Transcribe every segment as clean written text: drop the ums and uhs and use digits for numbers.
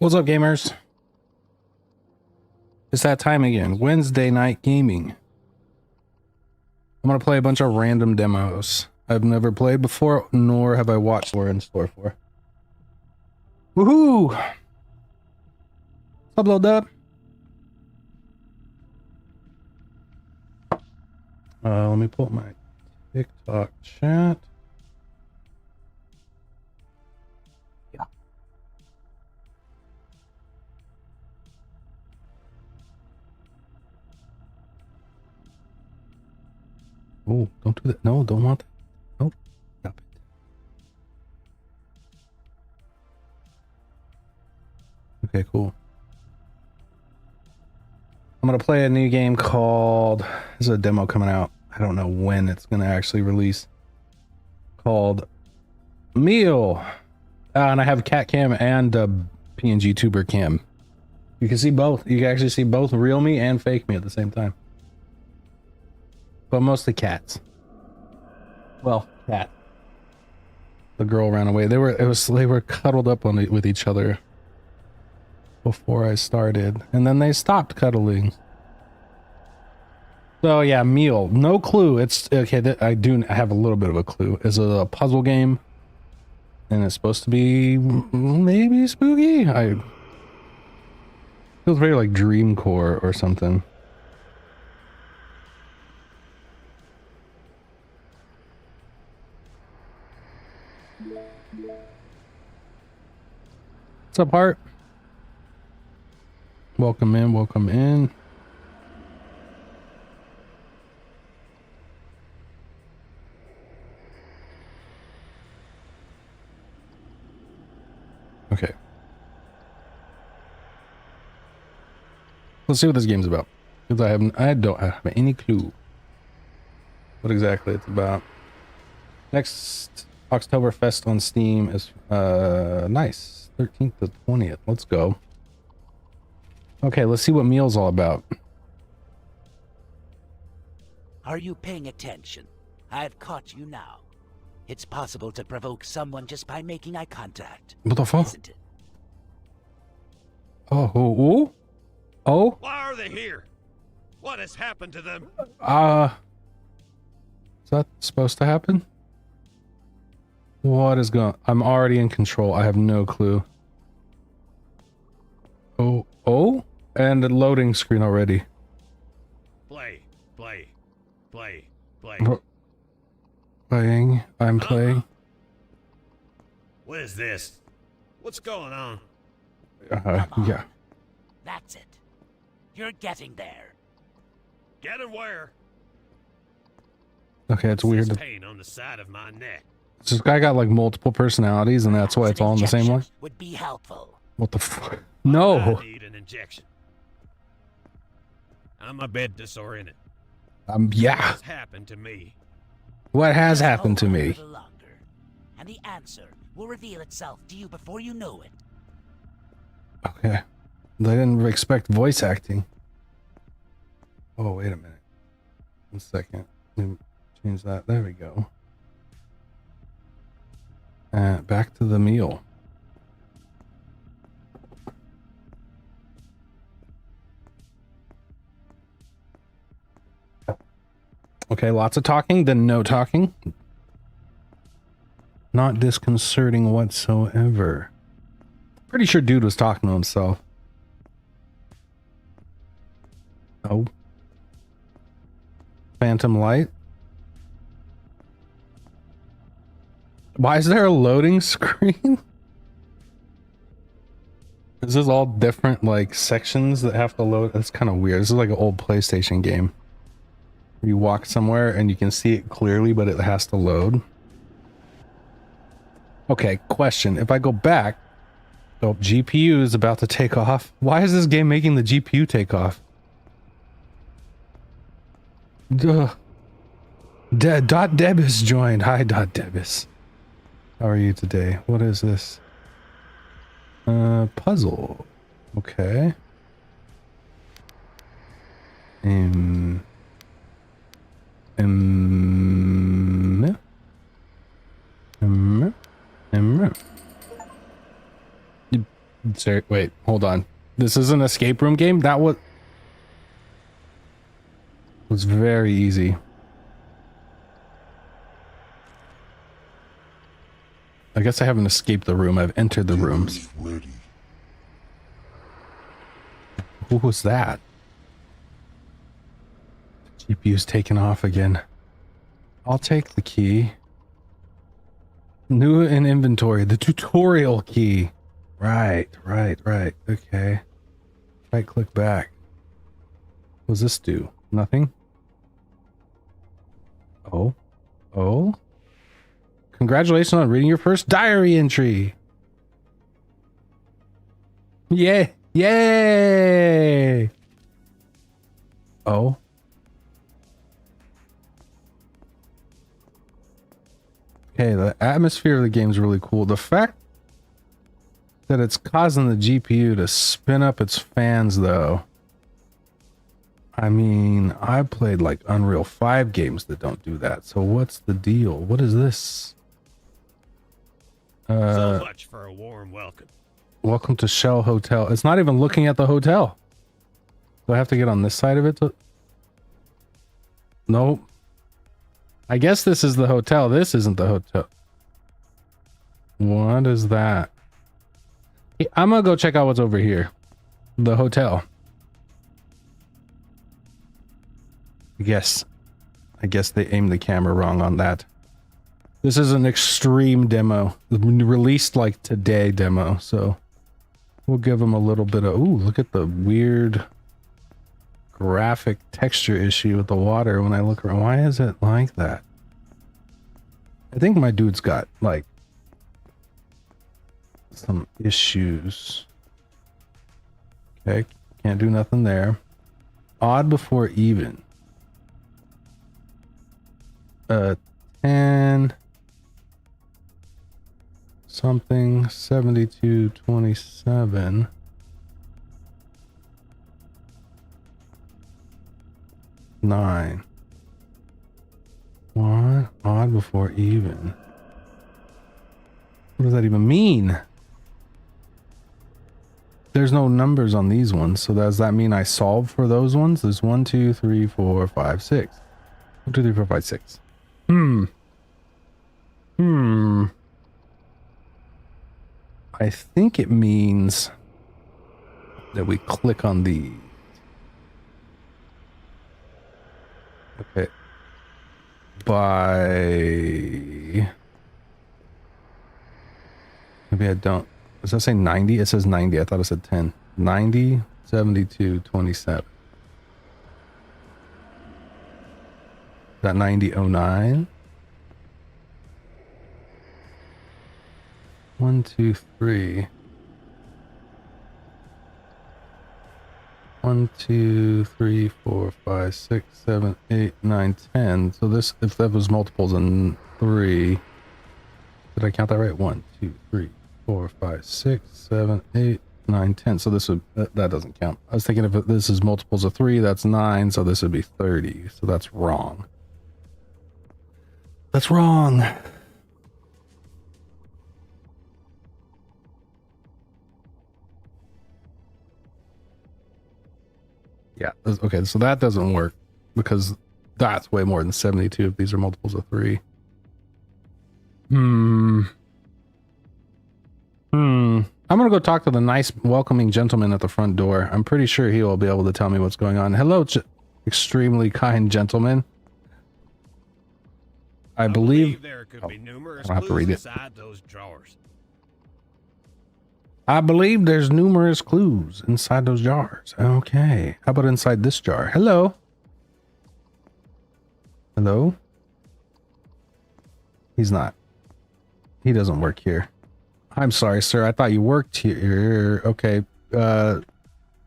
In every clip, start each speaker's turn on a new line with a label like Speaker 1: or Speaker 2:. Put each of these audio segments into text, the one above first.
Speaker 1: What's up, gamers? It's that time again. Wednesday night gaming. I'm gonna play a bunch of random demos I've never played before, nor have I watched or in store for. Woohoo! Upload that. Let me pull up my TikTok chat. Yeah. Oh, don't do that. No, don't want that. Nope. Stop it. Okay, cool. I'm gonna play a new game called, there's a demo coming out. I don't know when it's gonna actually release. Called Meal. And I have cat cam and PNG tuber cam. You can see both. You can actually see both real me and fake me at the same time. But mostly cats. Well, cat. The girl ran away. They were cuddled up on it with each other before I started, and then they stopped cuddling. So yeah, Meal. No clue. It's okay. I have a little bit of a clue. It's a puzzle game, and it's supposed to be maybe spooky. Feels very like Dreamcore or something. What's up, Heart? Welcome in, welcome in. Okay. Let's see what this game's about. Because I don't have any clue what exactly it's about. Next Oktoberfest on Steam is nice. 13th to 20th. Let's go. Okay, let's see what Meal's all about.
Speaker 2: Are you paying attention? I've caught you now. It's possible to provoke someone just by making eye contact.
Speaker 1: What the fuck?
Speaker 2: Isn't it?
Speaker 1: Oh.
Speaker 3: Why are they here? What has happened to them?
Speaker 1: Is that supposed to happen? What is going on? I'm already in control. I have no clue. Oh, and a loading screen already.
Speaker 3: Play.
Speaker 1: Playing. I'm playing.
Speaker 3: What is this? What's going on?
Speaker 1: Yeah.
Speaker 2: That's it. You're getting there.
Speaker 3: Getting where?
Speaker 1: Okay, it's weird.
Speaker 3: Pain on the side of my neck.
Speaker 1: This guy got like multiple personalities, and that's why it's all in the same one.
Speaker 2: Would be helpful.
Speaker 1: What the fuck? No.
Speaker 3: I need an injection. I'm a bit disoriented.
Speaker 1: Yeah.
Speaker 3: What's happened to me?
Speaker 1: What has happened to me?
Speaker 2: A little longer, and the answer will reveal itself to you before you know it.
Speaker 1: Okay. They didn't expect voice acting. Oh, wait a minute. 1 second. Let me change that. There we go. Back to the meal. Okay, lots of talking, then no talking. Not disconcerting whatsoever. Pretty sure dude was talking to himself. Oh. Phantom light. Why is there a loading screen? Is this all different like sections that have to load? That's kind of weird. This is like an old PlayStation game. You walk somewhere and you can see it clearly, but it has to load. Okay, question. If I go back, oh, GPU is about to take off. Why is this game making the GPU take off? Duh. Dot.deb has joined. Hi, Dot.debis. How are you today? What is this? Puzzle. Okay. Sorry, wait, hold on. This is an escape room game? That was very easy. I guess I haven't escaped the room. I've entered the rooms.
Speaker 4: Ready.
Speaker 1: Who was that? GPU's taken off again. I'll take the key. New in inventory. The tutorial key. Right. Okay. Right click back. What does this do? Nothing? Oh. Congratulations on reading your first diary entry. Yay! Oh. Okay, the atmosphere of the game is really cool. The fact that it's causing the GPU to spin up its fans, though. I mean, I played like Unreal 5 games that don't do that. So what's the deal? What is this?
Speaker 3: So much for a warm welcome.
Speaker 1: Welcome to Shell Hotel. It's not even looking at the hotel. Do I have to get on this side of it? Nope. I guess this is the hotel. This isn't the hotel. What is that? I'm gonna go check out what's over here. The hotel. I guess they aimed the camera wrong on that. This is an extreme demo. Released like today demo, so we'll give them a little bit of... Ooh, look at the weird graphic texture issue with the water when I look around. Why is it like that? I think my dude's got like some issues. Okay, can't do nothing there. Odd before even. 10 something 7227. Nine. What? Odd before even. What does that even mean? There's no numbers on these ones, so does that mean I solved for those ones? There's 1, 2, 3, 4, 5, 6. 1, 2, 3, 4, 5, 6. I think it means that we click on the... Okay. Maybe I don't. Does that say 90? It says 90. I thought it said 10. 90, 72, 27. Is that 9009? 1, 2, 3. 1, 2, 3, 4, 5, 6, 7, 8, 9, 10. So this, if that was multiples of 3, did I count that right? 1, 2, 3, 4, 5, 6, 7, 8, 9, 10. So this would, that doesn't count. I was thinking if this is multiples of 3, that's 9. So this would be 30. So that's wrong. That's wrong. Yeah, okay, so that doesn't work because that's way more than 72 if these are multiples of 3. I'm gonna go talk to the nice welcoming gentleman at the front door. I'm pretty sure he will be able to tell me what's going on. Hello, extremely kind gentleman. I believe
Speaker 3: there could be numerous
Speaker 1: I don't have to
Speaker 3: clues
Speaker 1: read it.
Speaker 3: inside those drawers.
Speaker 1: I believe there's numerous clues inside those jars. Okay. How about inside this jar? Hello. Hello? He's not. He doesn't work here. I'm sorry, sir. I thought you worked here. Okay.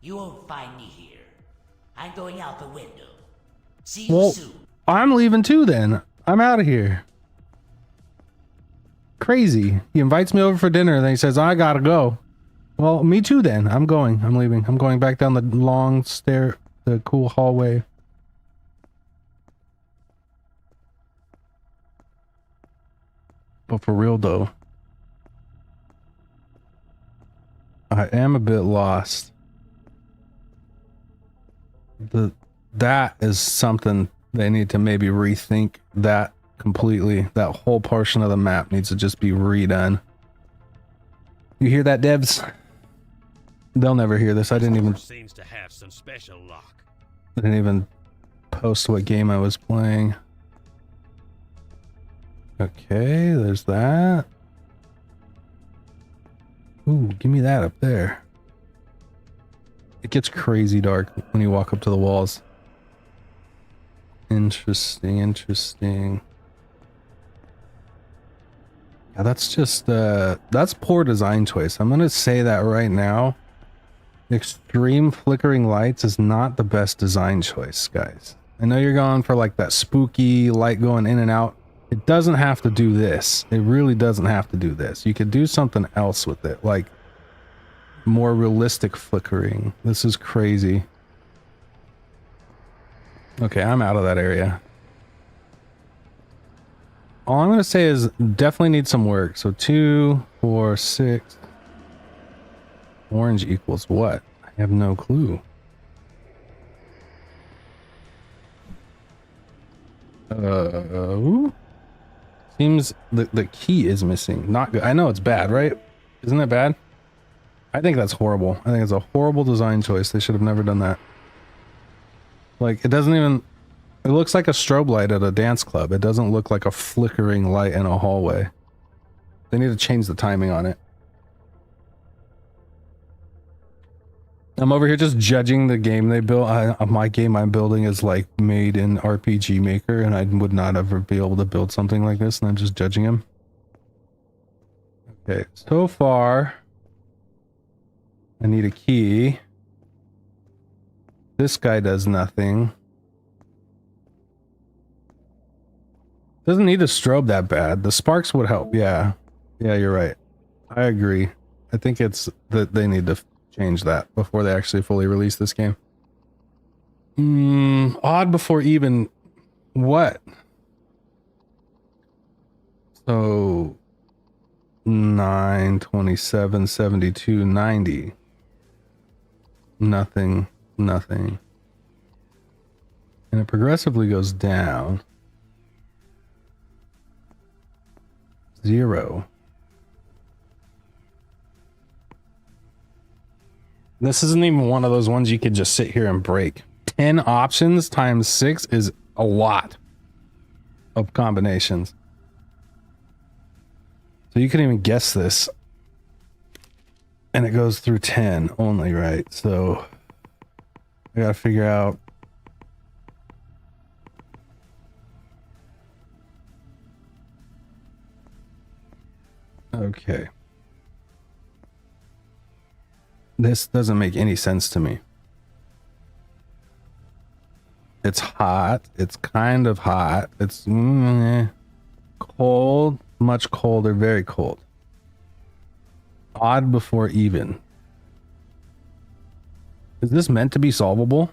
Speaker 2: You won't find me here. I'm going out the window. See you soon.
Speaker 1: I'm leaving too then. I'm out of here. Crazy. He invites me over for dinner and then he says, I gotta go. Well, me too then. I'm going. I'm leaving. I'm going back down the long stair, the cool hallway. But for real though, I I am a bit lost. That is something they need to maybe rethink that completely. That whole portion of the map needs to just be redone. You hear that, devs? They'll never hear this. I didn't even post what game I was playing. Okay, there's that. Ooh, give me that up there. It gets crazy dark when you walk up to the walls. Interesting, interesting. Yeah, that's just that's poor design choice. I'm gonna say that right now. Extreme flickering lights is not the best design choice, guys. I know you're going for like that spooky light going in and out. It doesn't have to do this. It really doesn't have to do this. You could do something else with it, like more realistic flickering. This is crazy. Okay, I'm out of that area. All I'm gonna say is definitely need some work. So 2, 4, 6. Orange equals what? I have no clue. Seems the key is missing. Not good. I know it's bad, right? Isn't it bad? I think that's horrible. I think it's a horrible design choice. They should have never done that. Like, it doesn't even... It looks like a strobe light at a dance club. It doesn't look like a flickering light in a hallway. They need to change the timing on it. I'm over here just judging the game they built. My game I'm building is like made in RPG Maker, and I would not ever be able to build something like this, and I'm just judging him. Okay, so far I need a key. This guy does nothing. Doesn't need a strobe that bad. The sparks would help. Yeah, you're right. I agree. I think it's that they need to change that before they actually fully release this game. Odd before even what? So 9, 27, 72, 90. Nothing. And it progressively goes down. 0. This isn't even one of those ones you could just sit here and break. 10 options times 6 is a lot of combinations. So you couldn't even guess this. And it goes through 10 only, right? So I gotta figure out. Okay. This doesn't make any sense to me. It's hot. It's kind of hot. It's cold, much colder, very cold. Odd before even. Is this meant to be solvable?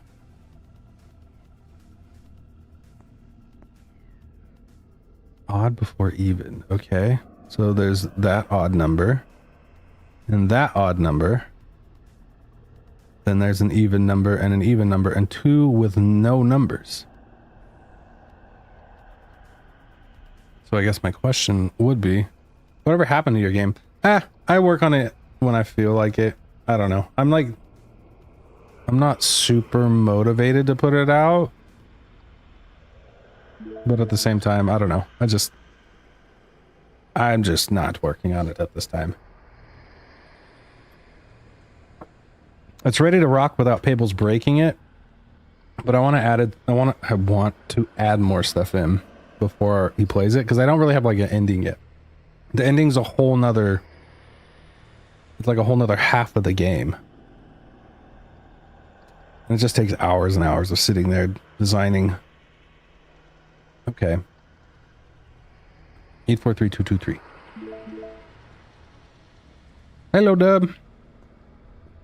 Speaker 1: Odd before even. Okay. So there's that odd number. And that odd number. Then there's an even number and an even number and 2 with no numbers. So I guess my question would be, whatever happened to your game? I work on it when I feel like it. I don't know. I'm not super motivated to put it out. But at the same time, I don't know. I'm just not working on it at this time. It's ready to rock without Pable's breaking it, but I want to add more stuff in before he plays it, because I don't really have like an ending yet. The ending's a whole nother. It's like a whole nother half of the game, and it just takes hours and hours of sitting there designing. Okay. 843223. Hello, Dub.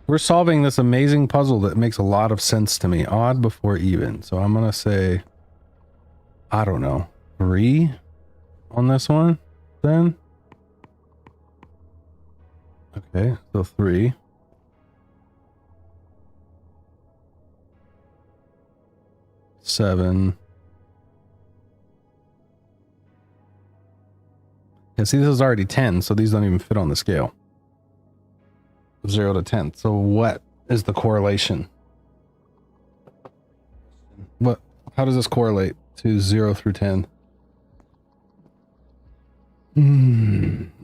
Speaker 1: We're solving this amazing puzzle that makes a lot of sense to me. Odd before even. So I'm going to say, I don't know, 3 on this one then. Okay, so 3. 7. Yeah, see, this is already 10, so these don't even fit on the scale. 0 to 10. So what is the correlation? What? How does this correlate to 0 through 10?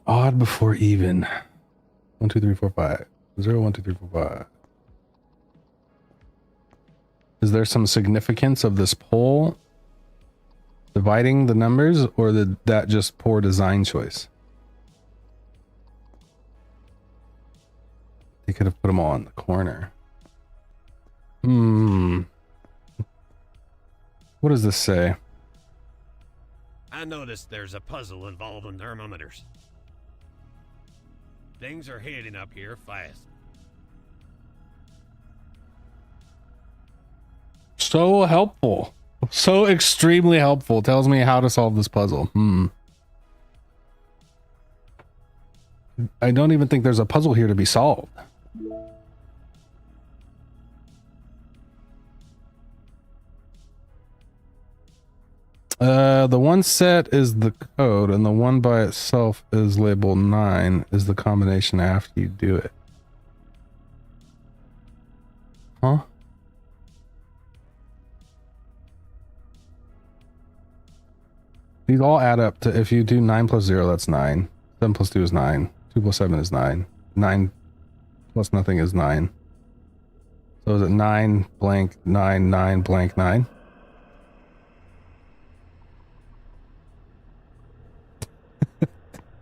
Speaker 1: Odd before even. 1, 2, 3, 4, 5. 0, 1, 2, 3, 4, 5. Is there some significance of this poll dividing the numbers, or that just poor design choice? They could have put them all in the corner. What does this say?
Speaker 3: I noticed there's a puzzle involving thermometers. Things are heading up here fast.
Speaker 1: So helpful. So extremely helpful. Tells me how to solve this puzzle. I don't even think there's a puzzle here to be solved. The one set is the code, and the one by itself is labeled 9, is the combination after you do it. Huh? These all add up to, if you do 9 plus 0, that's 9. 7 plus 2 is 9. 2 plus 7 is 9. 9 plus nothing is 9. So is it 9 blank 9 9 blank 9?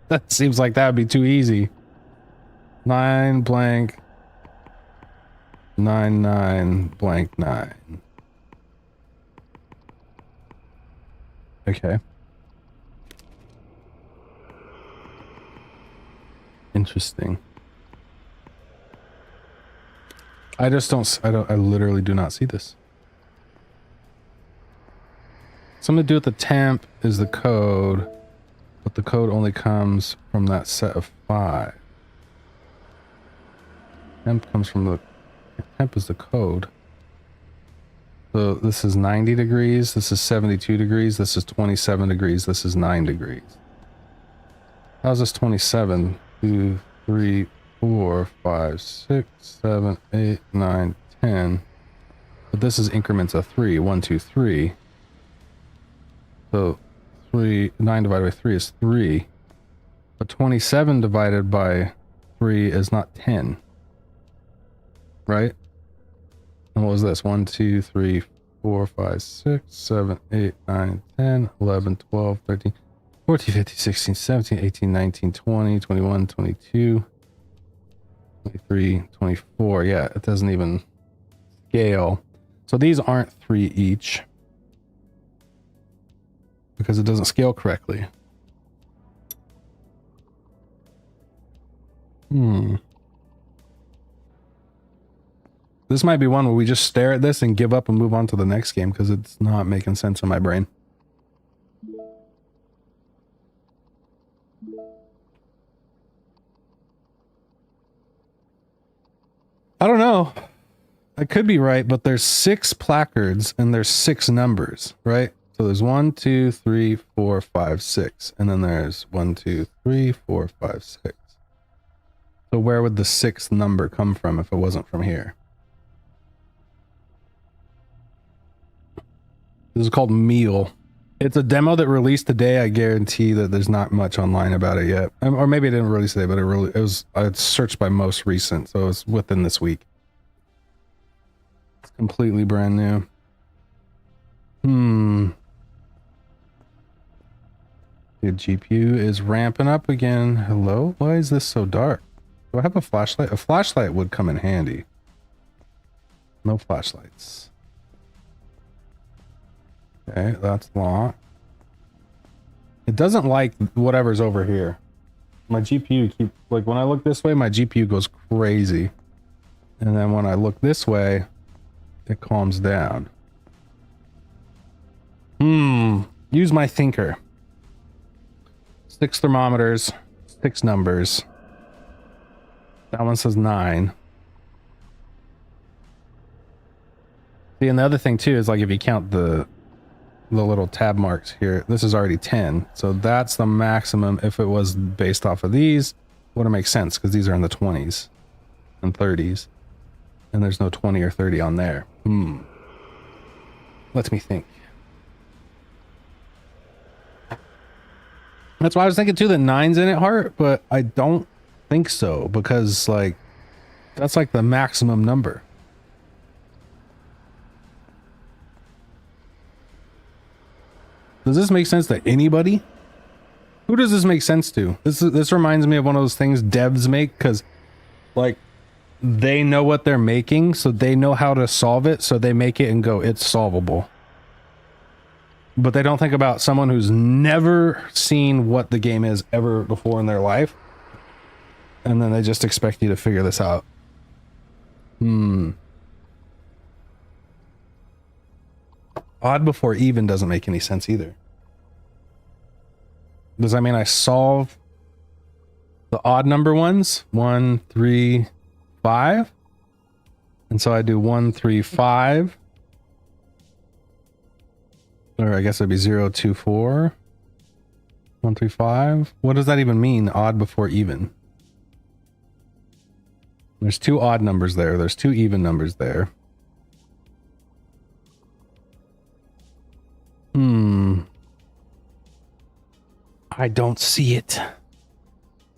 Speaker 1: That seems like that would be too easy. 9 blank 9 9 blank 9. Okay. Interesting. I literally do not see this. Something to do with the temp is the code, but the code only comes from that set of 5. Temp comes from the temp is the code. So this is 90 degrees, this is 72 degrees, this is 27 degrees, this is 9 degrees. How's this 27? 2, 3, 4, 5, 6, 7, 8, 9, 10. But this is increments of 3. 1, 2, 3. So 9 divided by 3 is 3. But 27 divided by 3 is not 10. Right? And what was this? 1, 2, 3, 4, 5, 6, 7, 8, 9, 10, 11, 12, 13, 14, 15, 16, 17, 18, 19, 20, 21, 22, 23, 24. Yeah, it doesn't even scale. So these aren't 3 each because it doesn't scale correctly. This might be one where we just stare at this and give up and move on to the next game because it's not making sense in my brain. I don't know. I could be right, but there's 6 placards and there's 6 numbers, right? So there's 1, 2, 3, 4, 5, 6. And then there's 1, 2, 3, 4, 5, 6. So where would the 6th number come from if it wasn't from here? This is called Meal. It's a demo that released today. I guarantee that there's not much online about it yet. Or maybe it didn't release today, but it's searched by most recent, so it's within this week. It's completely brand new. The GPU is ramping up again. Hello? Why is this so dark? Do I have a flashlight? A flashlight would come in handy. No flashlights. Okay, that's locked. It doesn't like whatever's over here. My GPU like when I look this way, my GPU goes crazy. And then when I look this way, it calms down. Use my thinker. 6 thermometers, 6 numbers. That one says 9. See, and the other thing too is like if you count the little tab marks here, this is already 10. So that's the maximum. If it was based off of these, wouldn't make sense because these are in the 20s and 30s. And there's no 20 or 30 on there. Let me think. That's why I was thinking too, the 9's in it, Heart, but I don't think so because like that's like the maximum number. Does this make sense to anybody? Who does this make sense to? This reminds me of one of those things devs make because like they know what they're making, so they know how to solve it, so they make it and go, it's solvable. But they don't think about someone who's never seen what the game is ever before in their life. And then they just expect you to figure this out. Odd before even doesn't make any sense either. Does that mean I solve the odd number ones? 1, 3, 5. And so I do 1, 3, 5. Or I guess it'd be 0, 2, 4. 1, 3, 5. What does that even mean? Odd before even. There's 2 odd numbers there. There's 2 even numbers there. I don't see it.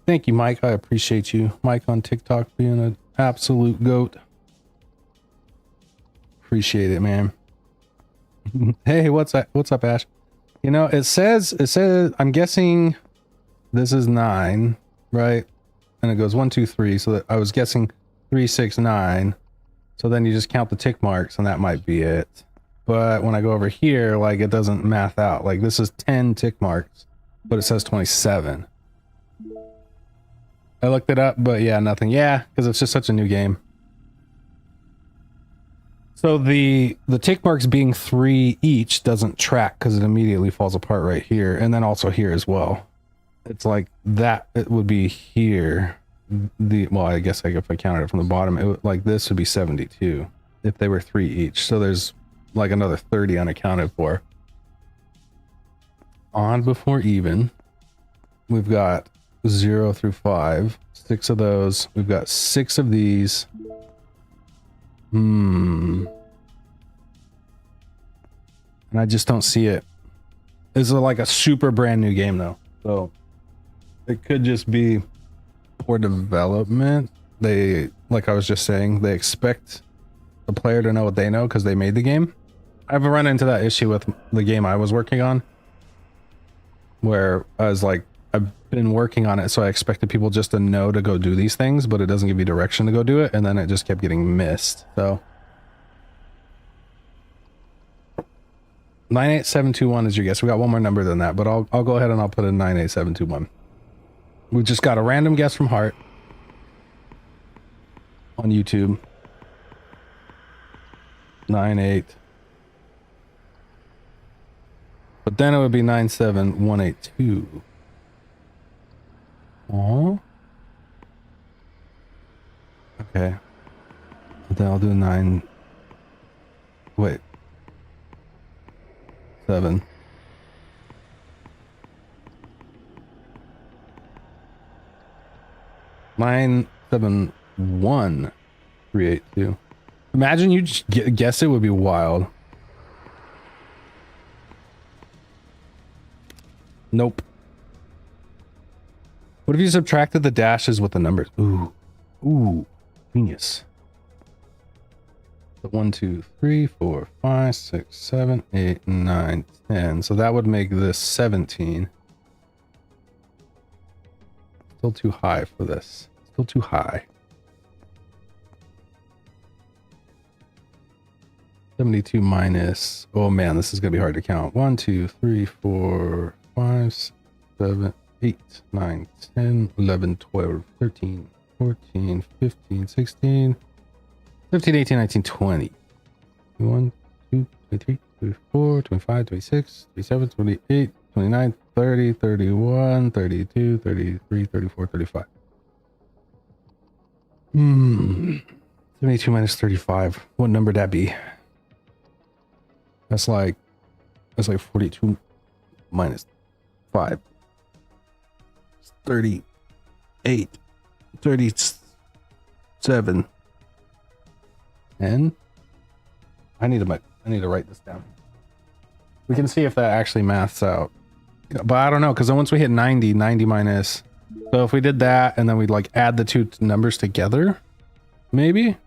Speaker 1: Thank you, Mike. I appreciate you. Mike on TikTok being an absolute goat. Appreciate it, man. Hey, what's up? What's up, Ash? You know, it says, I'm guessing this is 9, right? And it goes 1, 2, 3. So that I was guessing 3, 6, 9. So then you just count the tick marks and that might be it. But when I go over here, like it doesn't math out. Like this is 10 tick marks, but it says 27. I looked it up, but yeah, nothing. Yeah, because it's just such a new game. So the tick marks being 3 each doesn't track because it immediately falls apart right here. And then also here as well. It's like that, it would be here. Well, I guess like if I counted it from the bottom, it would, like this would be 72 if they were 3 each. So there's like another 30 unaccounted for. Odd before even. We've got 0 through 5. 6 of those. We've got 6 of these. And I just don't see it. This is like a super brand new game though. So it could just be poor development. They, like I was just saying, they expect the player to know what they know because they made the game. I've run into that issue with the game I was working on, where I was like, I've been working on it, so I expected people just to know to go do these things, but it doesn't give you direction to go do it, and then it just kept getting missed. So 98721 is your guess. We got one more number than that, but I'll go ahead and I'll put in 98721. We just got a random guess from Heart on YouTube. 98. But then it would be 97182. Oh. Okay. But then I'll do 9. Wait. 7. Nine, 7, 1, 3, 8, 2. Imagine you just guess it would be wild. Nope. What if you subtracted the dashes with the numbers? Ooh. Ooh. Genius. So 1, 2, 3, 4, 5, 6, 7, 8, 9, 10. So that would make this 17. Still too high for this. Still too high. 72 minus. Oh man, this is gonna be hard to count. 1, 2, 3, 4, 5, 7, 8, 9, 10, 11, 12, 13, 14, 15, 16, 17, 18, 19, 20. 21, 22, 23, 24, 25, 26, 27, 28, 29, 30, 31, 32, 33, 34, 35. 72 minus 35. What number would that be? That's like 42 minus 5. 38. 37. And I need to write this down. We can see if that actually maths out. But I don't know, because then once we hit 90 minus. So if we did that and then we'd like add the two numbers together, maybe.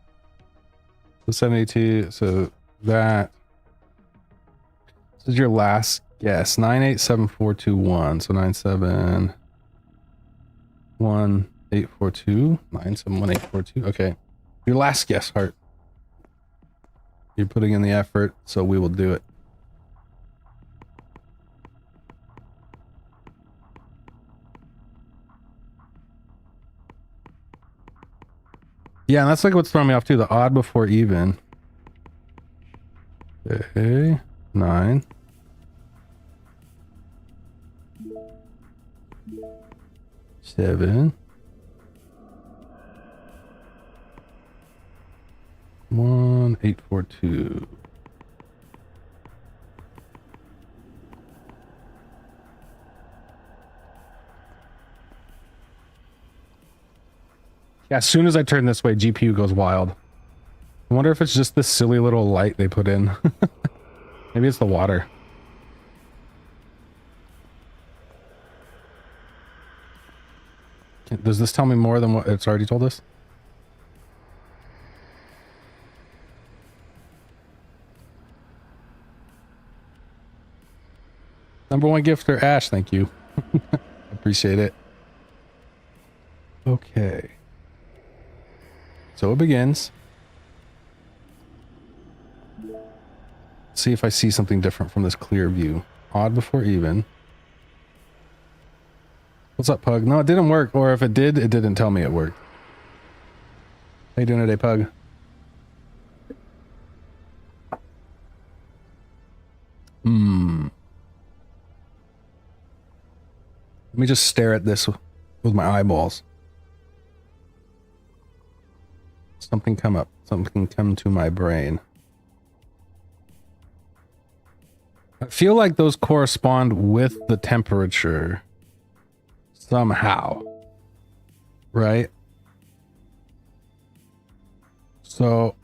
Speaker 1: So 72. So that. This is your last guess. 9874221. So 9711842. 9711842. Okay. Your last guess, Heart. You're putting in the effort, so we will do it. Yeah, and that's like what's throwing me off too. The odd before even. Okay. 9. 7. 1842. Yeah, as soon as I turn this way, GPU goes wild. I wonder if it's just this silly little light they put in. Maybe it's the water. Does this tell me more than what it's already told us? #1 gifter, Ash, thank you. Appreciate it. Okay. So it begins. See if I see something different from this clear view. Odd before even. What's up, Pug? No, it didn't work. Or if it did, it didn't tell me it worked. How you doing today, Pug? Let me just stare at this with my eyeballs. Something come up. Something come to my brain. I feel like those correspond with the temperature. Somehow. Right? So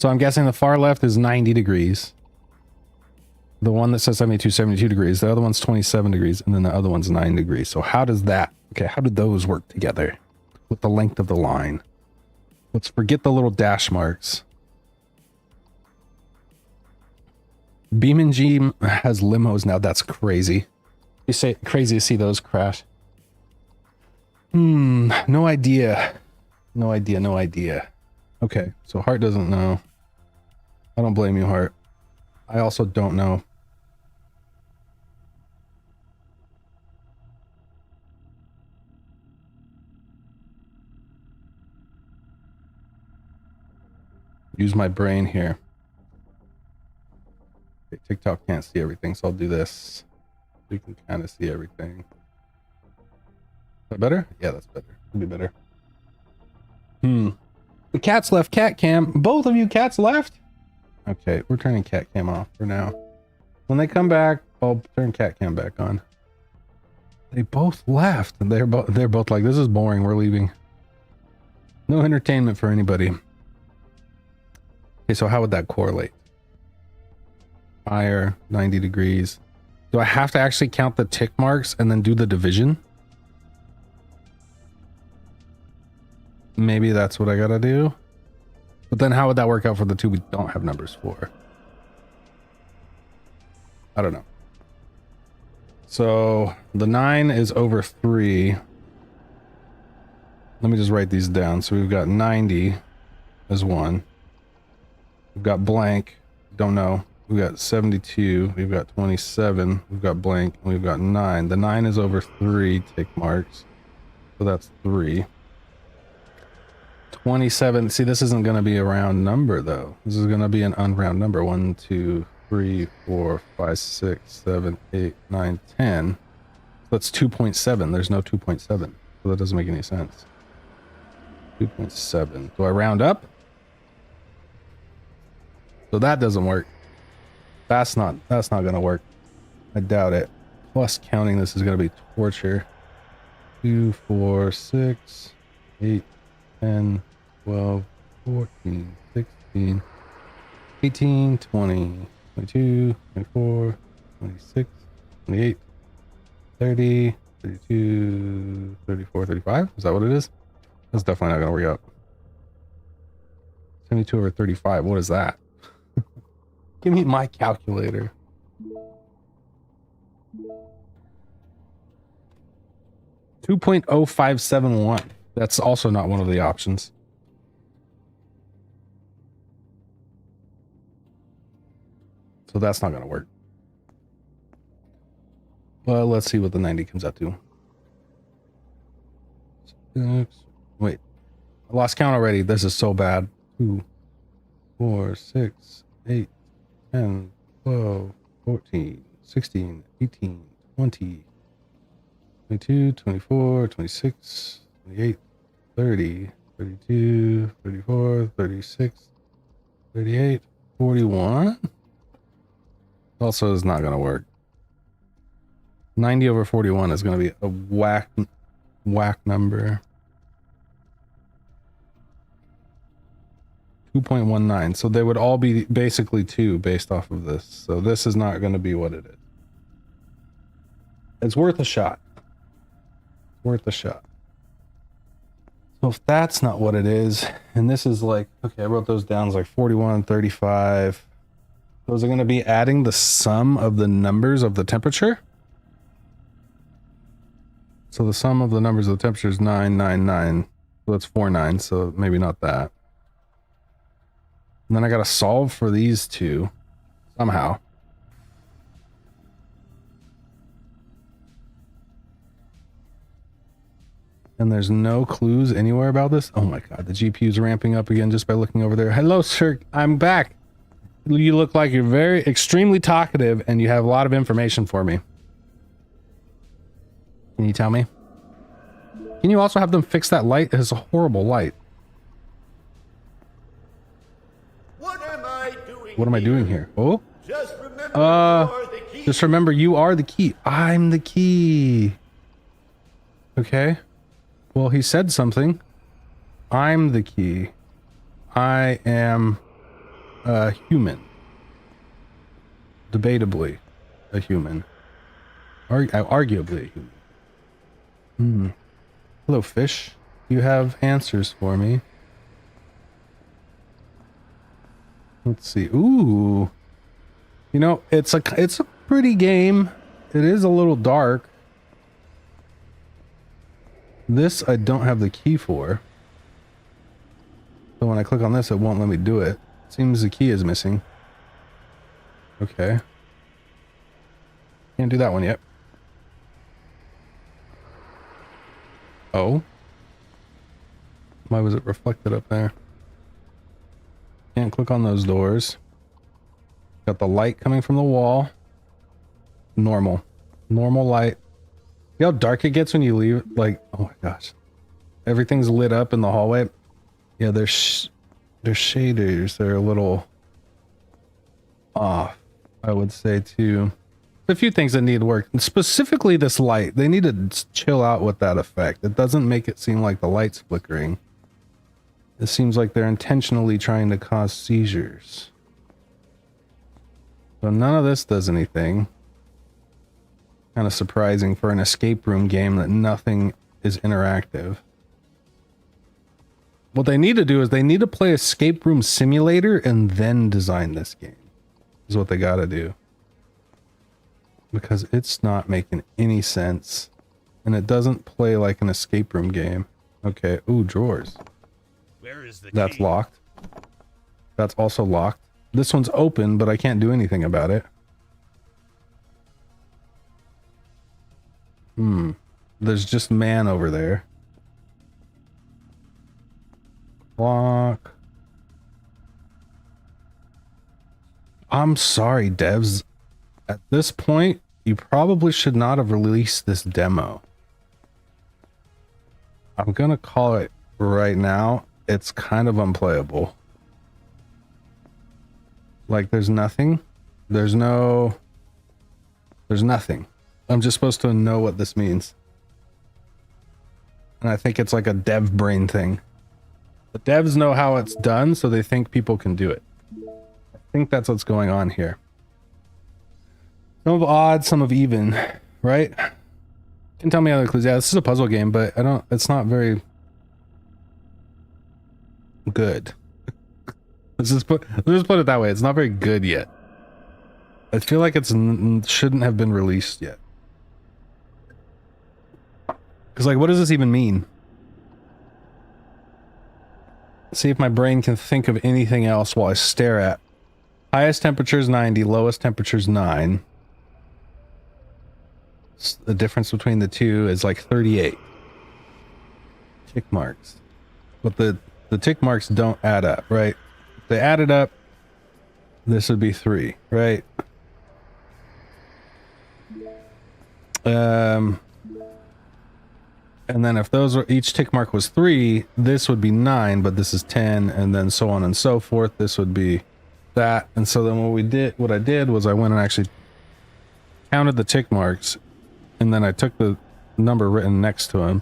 Speaker 1: I'm guessing the far left is 90 degrees. The one that says 72 degrees. The other one's 27 degrees. And then the other one's 9 degrees. So how does that... Okay, how do those work together with the length of the line? Let's forget the little dash marks. Beaman has limos now. That's crazy. You say crazy to see those crash. No idea. No idea. Okay, so Heart doesn't know. I don't blame you, Heart. I also don't know. Use my brain here. Okay, TikTok can't see everything, so I'll do this. We can kind of see everything. Is that better? Yeah, that's better. It'll be better. The cats left cat cam. Both of you cats left? Okay, we're turning cat cam off for now. When they come back, I'll turn cat cam back on. They both left, and they're both like, this is boring, we're leaving. No entertainment for anybody. Okay, so how would that correlate? Higher, 90 degrees. Do I have to actually count the tick marks and then do the division? Maybe that's what I gotta do. But then how would that work out for the two we don't have numbers for? I don't know. So the 9 is over 3. Let me just write these down. So we've got 90 as 1. We've got blank. Don't know. We've got 72. We've got 27. We've got blank. And we've got 9. The 9 is over 3 tick marks. So that's 3. 27. See, this isn't going to be a round number, though. This is going to be an unround number. 1, 2, 3, 4, 5, 6, 7, 8, 9, 10. So that's 2.7. There's no 2.7. So that doesn't make any sense. 2.7. Do I round up? So that doesn't work. That's not gonna work. I doubt it. Plus counting this is gonna be torture. 2, 4, 6, 8, 10, 12, 14, 16, 18, 20, 22, 24, 26, 28, 30, 32, 34, 35. Is that what it is? That's definitely not gonna work out. 72 over 35. What is that? Give me my calculator. $2.0571. That's also not one of the options. So that's not going to work. Well, let's see what the 90 comes out to. Wait, I lost count already. This is so bad. 2, 4, 6, 8, 10, 12, 14, 16, 18, 20, 22, 24, 26, 28, 30, 32, 34, 36, 38, 41. Also is not going to work. 90 over 41 is going to be a whack number. 2.19. So they would all be basically 2 based off of this. So this is not going to be what it is. It's worth a shot. Worth a shot. So if that's not what it is, and this is like, okay, I wrote those down as like 41, 35. Those are going to be adding the sum of the numbers of the temperature. So the sum of the numbers of the temperature is 999. So that's 49. So maybe not that. And then I got to solve for these two somehow. And there's no clues anywhere about this. Oh my God, the GPU's ramping up again just by looking over there. Hello, sir. I'm back. You look like you're very extremely talkative and you have a lot of information for me. Can you tell me? Can you also have them fix that light? It's a horrible light.
Speaker 3: What am I doing?
Speaker 1: What am I doing here? Oh?
Speaker 3: Just remember you are the key.
Speaker 1: Just remember you are the key. I'm the key. Okay. Well, he said something. I'm the key. I am a human. Debatably a human. Arguably a human. Hello, fish. You have answers for me. Let's see. Ooh. You know, it's a pretty game. It is a little dark. This I don't have the key for. So when I click on this, it won't let me do it. Seems the key is missing. Okay. Can't do that one yet. Oh. Why was it reflected up there? Can't click on those doors. Got the light coming from the wall. Normal. Normal light. See how dark it gets when you leave? Like, oh my gosh. Everything's lit up in the hallway. Yeah, there's shaders. They're a little off, I would say, too. A few things that need work. Specifically this light. They need to chill out with that effect. It doesn't make it seem like the light's flickering. It seems like they're intentionally trying to cause seizures. So none of this does anything. Kind of surprising for an escape room game that nothing is interactive. What they need to do is they need to play Escape Room Simulator and then design this game. Is what they gotta do. Because it's not making any sense. And it doesn't play like an escape room game. Okay, ooh, drawers.
Speaker 3: Where is the
Speaker 1: That's
Speaker 3: key?
Speaker 1: locked. That's also locked. This one's open, but I can't do anything about it. There's just man over there. Lock. I'm sorry, devs. At this point, you probably should not have released this demo. I'm gonna call it right now. It's kind of unplayable. Like there's nothing. There's nothing. I'm just supposed to know what this means. And I think it's like a dev brain thing. The devs know how it's done, so they think people can do it. I think that's what's going on here. Some of odd, some of even, right? You can tell me other clues. Yeah, this is a puzzle game, but it's not very good. Let's just put it that way. It's not very good yet. I feel like it shouldn't have been released yet. Because, like, what does this even mean? See if my brain can think of anything else while I stare at. Highest temperature is 90, lowest temperature is 9. The difference between the two is like 38. Tick marks. But the tick marks don't add up, right? If they added up, this would be 3, right? And then if those were, each tick mark was 3, this would be 9, but this is 10, and then so on and so forth. This would be that. And so then what I did was I went and actually counted the tick marks, and then I took the number written next to them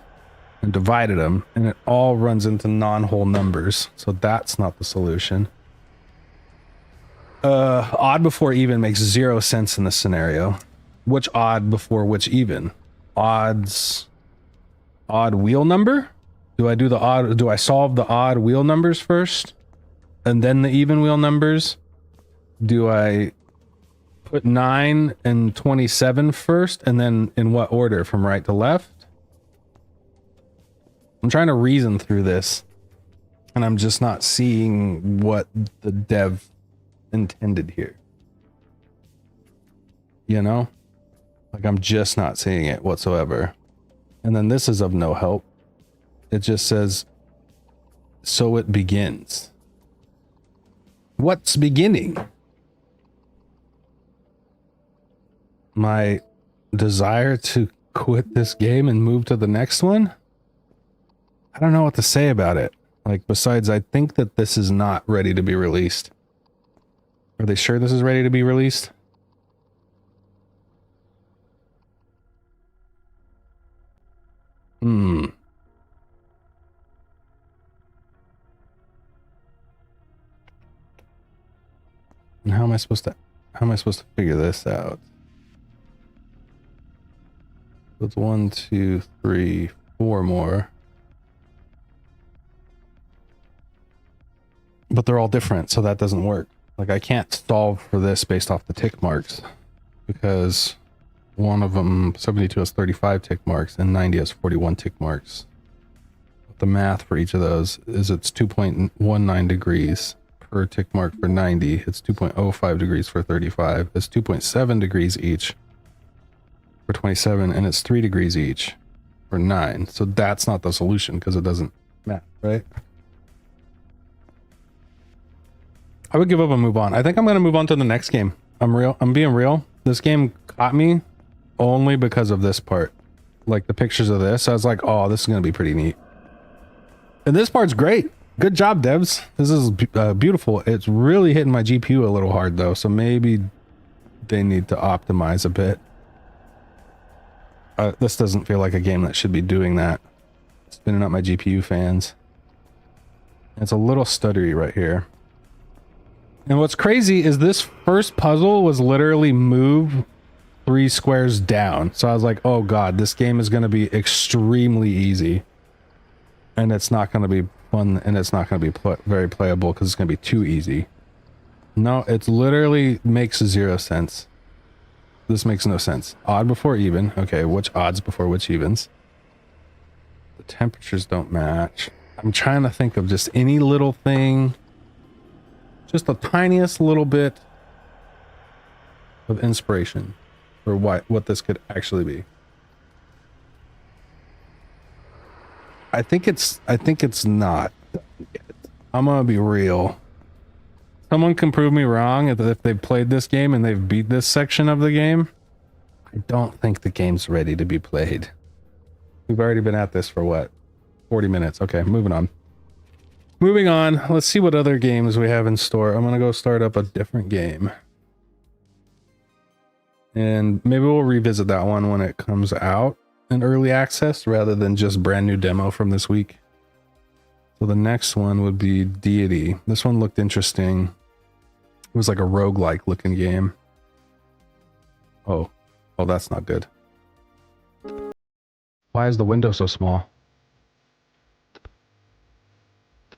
Speaker 1: and divided them, and it all runs into non-whole numbers. So that's not the solution. Odd before even makes 0 sense in this scenario. Which odd before which even? Odd wheel number? Do I solve the odd wheel numbers first and then the even wheel numbers? Do I put 9 and 27 first, and then in what order, from right to left? I'm trying to reason through this, and I'm just not seeing what the dev intended here. You know? Like, I'm just not seeing it whatsoever. And then this is of no help. It just says, so it begins. What's beginning? My desire to quit this game and move to the next one? I don't know what to say about it. Like, besides, I think that this is not ready to be released. Are they sure this is ready to be released? And how am I supposed to figure this out? So it's 1, 2, 3, 4 more. But they're all different, so that doesn't work. Like, I can't solve for this based off the tick marks, because one of them, 72, has 35 tick marks and 90 has 41 tick marks. The math for each of those is it's 2.19 degrees per tick mark for 90. It's 2.05 degrees for 35. It's 2.7 degrees each for 27, and it's 3 degrees each for 9. So that's not the solution because it doesn't match, right? I would give up and move on. I think I'm going to move on to the next game. I'm being real. This game caught me only because of this part. Like the pictures of this, I was like, oh, this is going to be pretty neat. And this part's great. Good job, devs. This is beautiful. It's really hitting my GPU a little hard though, so maybe they need to optimize a bit. This doesn't feel like a game that should be doing that. Spinning up my GPU fans. It's a little stuttery right here. And what's crazy is this first puzzle was literally move 3 squares down. So I was like, oh god, this game is going to be extremely easy. And it's not going to be fun, and it's not going to be very playable because it's going to be too easy. No, it literally makes 0 sense. This makes no sense. Odd before even. Okay, which odds before which evens? The temperatures don't match. I'm trying to think of just any little thing. Just the tiniest little bit of inspiration for what this could actually be. I think it's not. I'm gonna be real. Someone can prove me wrong if they've played this game and they've beat this section of the game. I don't think the game's ready to be played. We've already been at this for what? 40 minutes. Okay, moving on. Moving on. Let's see what other games we have in store. I'm gonna go start up a different game. And maybe we'll revisit that one when it comes out in early access rather than just brand new demo from this week. So the next one would be Deity. This one looked interesting. It was like a roguelike looking game. Oh, that's not good. Why is the window so small?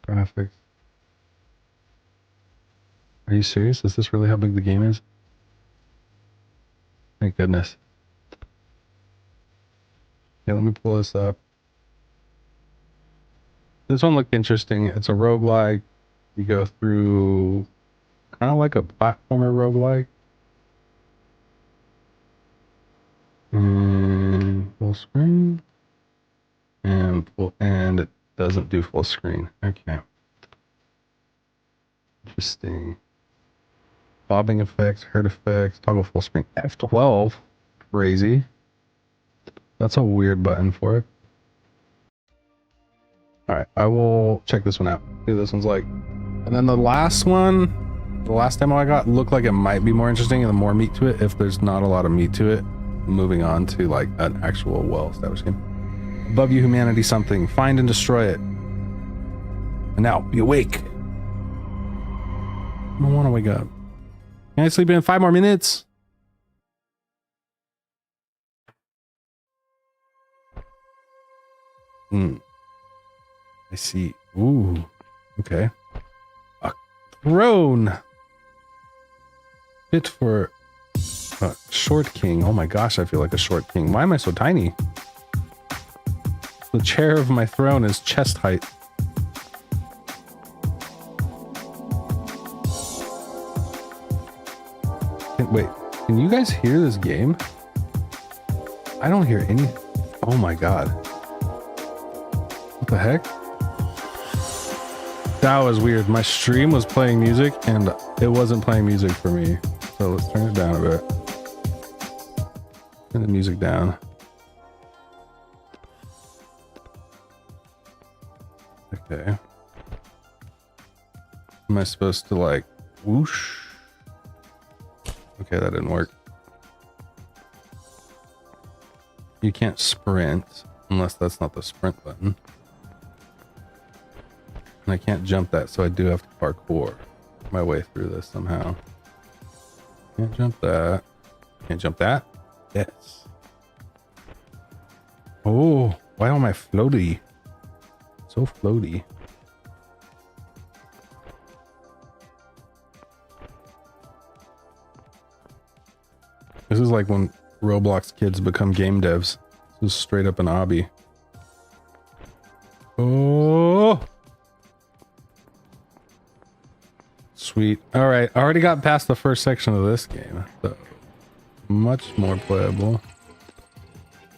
Speaker 1: Graphics. Are you serious? Is this really how big the game is? Thank goodness. Yeah, let me pull this up. This one looked interesting. It's a roguelike. You go through kind of like a platformer roguelike. And full screen. And it doesn't do full screen. Okay. Interesting. Bobbing effects, hurt effects, toggle full screen. F12. Crazy. That's a weird button for it. Alright, I will check this one out. See what this one's like. And then the last one, the last demo I got, looked like it might be more interesting and more meat to it. If there's not a lot of meat to it, moving on to like an actual well-established game. Above you, humanity, something. Find and destroy it. And now, be awake. I don't want to wake up. Can I sleep in 5 more minutes? I see. Ooh. Okay. A throne. Fit for a short king. Oh my gosh, I feel like a short king. Why am I so tiny? The chair of my throne is chest height. Wait, can you guys hear this game? I don't hear any. Oh my god. What the heck? That was weird. My stream was playing music and it wasn't playing music for me. So let's turn it down a bit. Turn the music down. Okay. Am I supposed to like whoosh? Okay, that didn't work. You can't sprint unless that's not the sprint button. And I can't jump that, so I do have to parkour my way through this somehow. Can't jump that. Can't jump that? Yes. Oh, why am I floaty? So floaty. This is like when Roblox kids become game devs. This is straight up an obby. Oh! Sweet. Alright, I already got past the first section of this game. So, much more playable.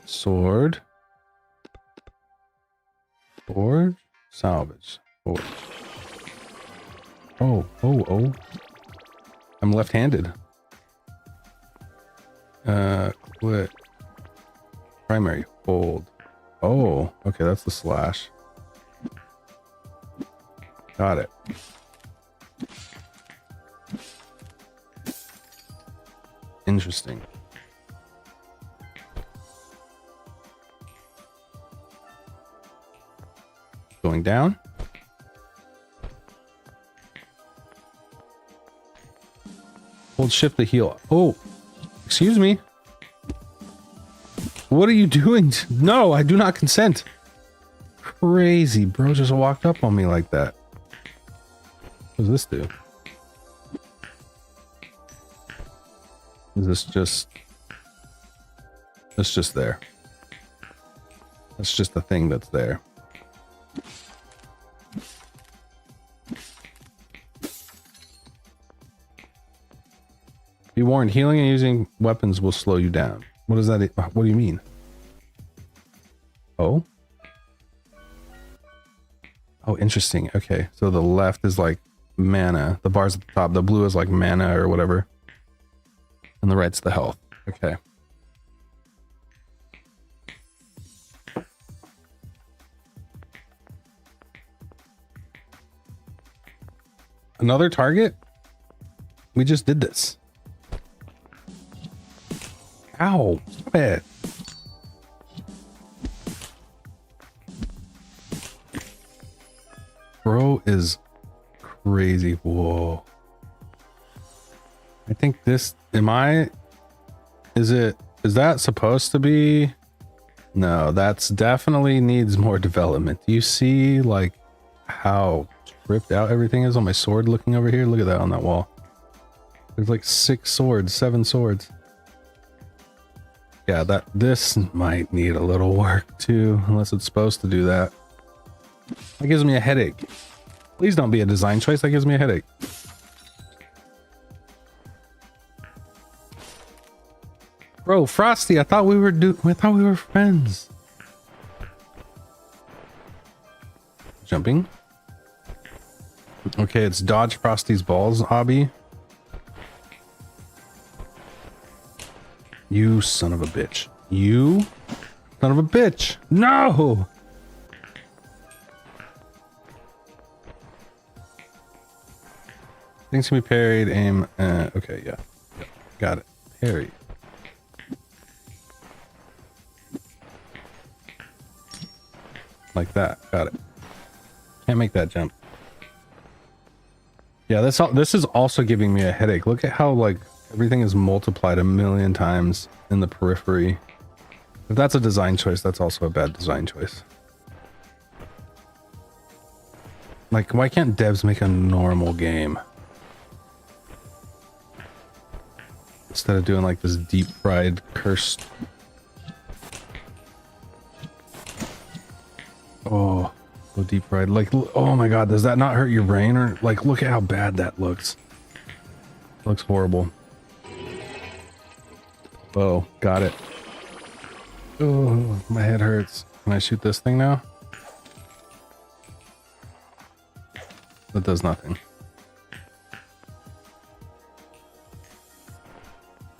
Speaker 1: Sword. Forge. Salvage. Forge. Oh. I'm left-handed. Quit. Primary. Hold. Oh, okay, that's the slash. Got it. Interesting. Going down. Hold shift to heal. Oh, excuse me. What are you doing? No, I do not consent. Crazy, bro just walked up on me like that. What does this do? Is this just... It's just there. It's just a thing that's there. Be warned, healing and using weapons will slow you down. What does that... What do you mean? Oh? Oh, interesting. Okay, so the left is like mana. The bars at the top. The blue is like mana or whatever. And the right's the health. Okay. Another target? We just did this. Ow, stop it. Bro is crazy. Whoa. I think this, is that supposed to be? No, that's definitely needs more development. Do you see like how ripped out everything is on my sword looking over here? Look at that on that wall. There's like 6 swords, 7 swords. Yeah, this might need a little work too, unless it's supposed to do that. That gives me a headache. Please don't be a design choice. That gives me a headache. Bro, Frosty, I thought we were friends. Jumping. Okay, it's dodge Frosty's balls, Obby. You son of a bitch. You son of a bitch. No! Things can be parried, aim. Okay, yeah. Got it. Parry. Like that. Got it. Can't make that jump. Yeah, this is also giving me a headache. Look at how like everything is multiplied a million times in the periphery. If that's a design choice, that's also a bad design choice. Like, why can't devs make a normal game? Instead of doing like this deep fried cursed. Oh, so deep fried. Like, oh my god, does that not hurt your brain? Or like, look at how bad that looks. Looks horrible. Oh, got it. Oh, my head hurts. Can I shoot this thing now? That does nothing.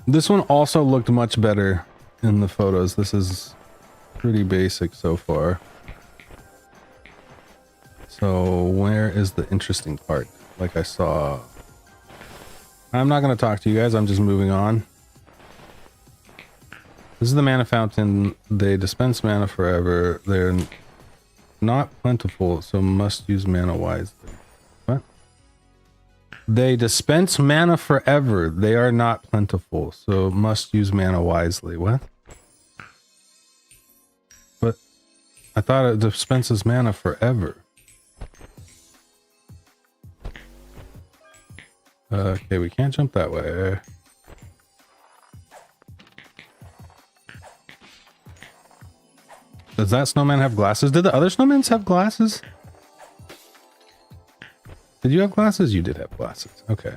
Speaker 1: This one also looked much better in the photos. This is pretty basic so far. So where is the interesting part? Like I saw. I'm not going to talk to you guys. I'm just moving on. This is the mana fountain. They dispense mana forever. They're not plentiful, so must use mana wisely. What? They dispense mana forever. They are not plentiful, so must use mana wisely. What? But I thought it dispenses mana forever. Okay, we can't jump that way. Does that snowman have glasses? Did the other snowmans have glasses? Did you have glasses? You did have glasses. Okay.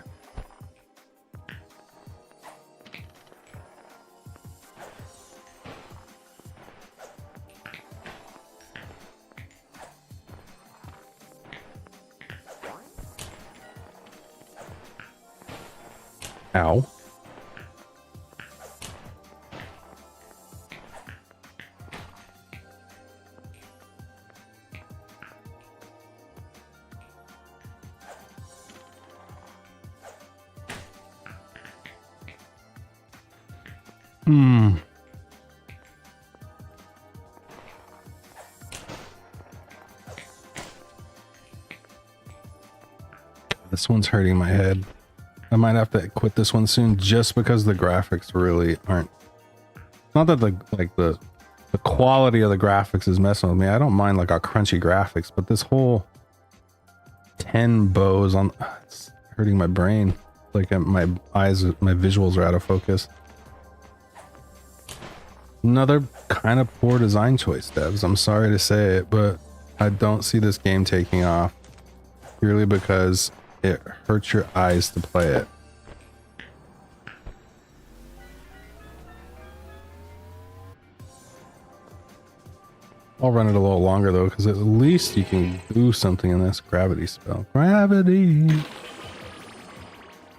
Speaker 1: Ow. This one's hurting my head. I might have to quit this one soon just because the graphics really aren't. Not that the quality of the graphics is messing with me. I don't mind like our crunchy graphics, but this whole 10 bows on, it's hurting my brain. Like my eyes, my visuals are out of focus. Another kind of poor design choice, devs. I'm sorry to say it, but I don't see this game taking off purely because it hurts your eyes to play it. I'll run it a little longer though, because at least you can do something in this gravity spell. Gravity!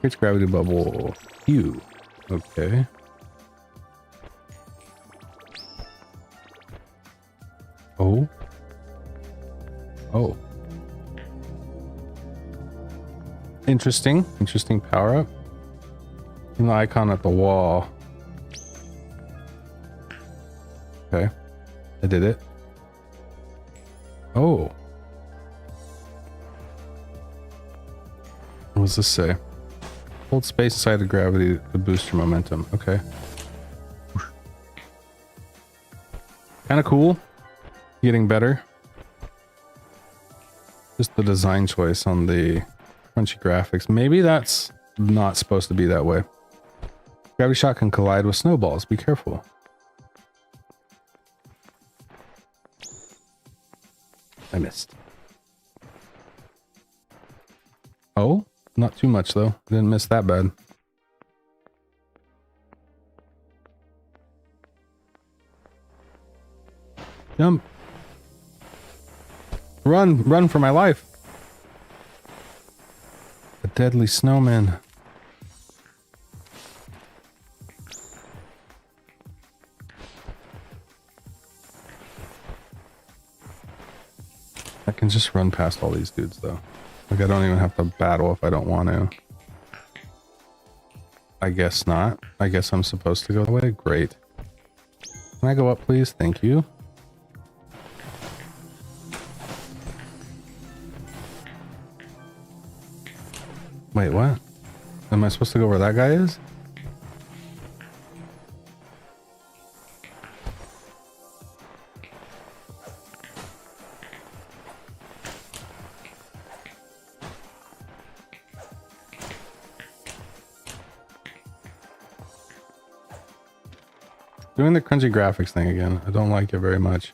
Speaker 1: It's gravity bubble. Q. Okay. Oh. Oh. Interesting power up. And the icon at the wall. Okay, I did it. Oh. What does this say? Hold space inside of gravity to boost your momentum. Okay. Kind of cool. Getting better. Just the design choice on the crunchy graphics. Maybe that's not supposed to be that way. Gravity shot can collide with snowballs. Be careful. I missed. Oh, not too much though. Didn't miss that bad. Jump. Run for my life. A deadly snowman. I can just run past all these dudes though. Like I don't even have to battle if I don't want to. I guess not. I guess I'm supposed to go that way. Great. Can I go up please? Thank you. Wait, what? Am I supposed to go where that guy is? Doing the crunchy graphics thing again. I don't like it very much.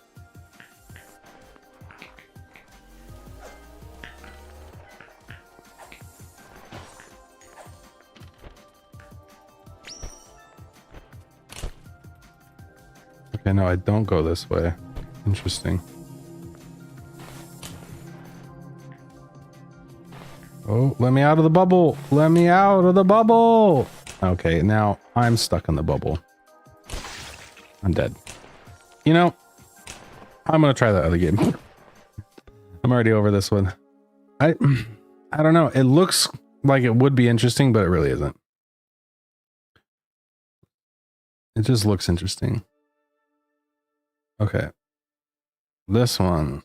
Speaker 1: Okay, no, I don't go this way. Interesting. Oh, let me out of the bubble. Let me out of the bubble. Okay, now I'm stuck in the bubble. I'm dead. You know, I'm gonna try that other game. I'm already over this one. I don't know. It looks like it would be interesting, but it really isn't. It just looks interesting. Okay. This one,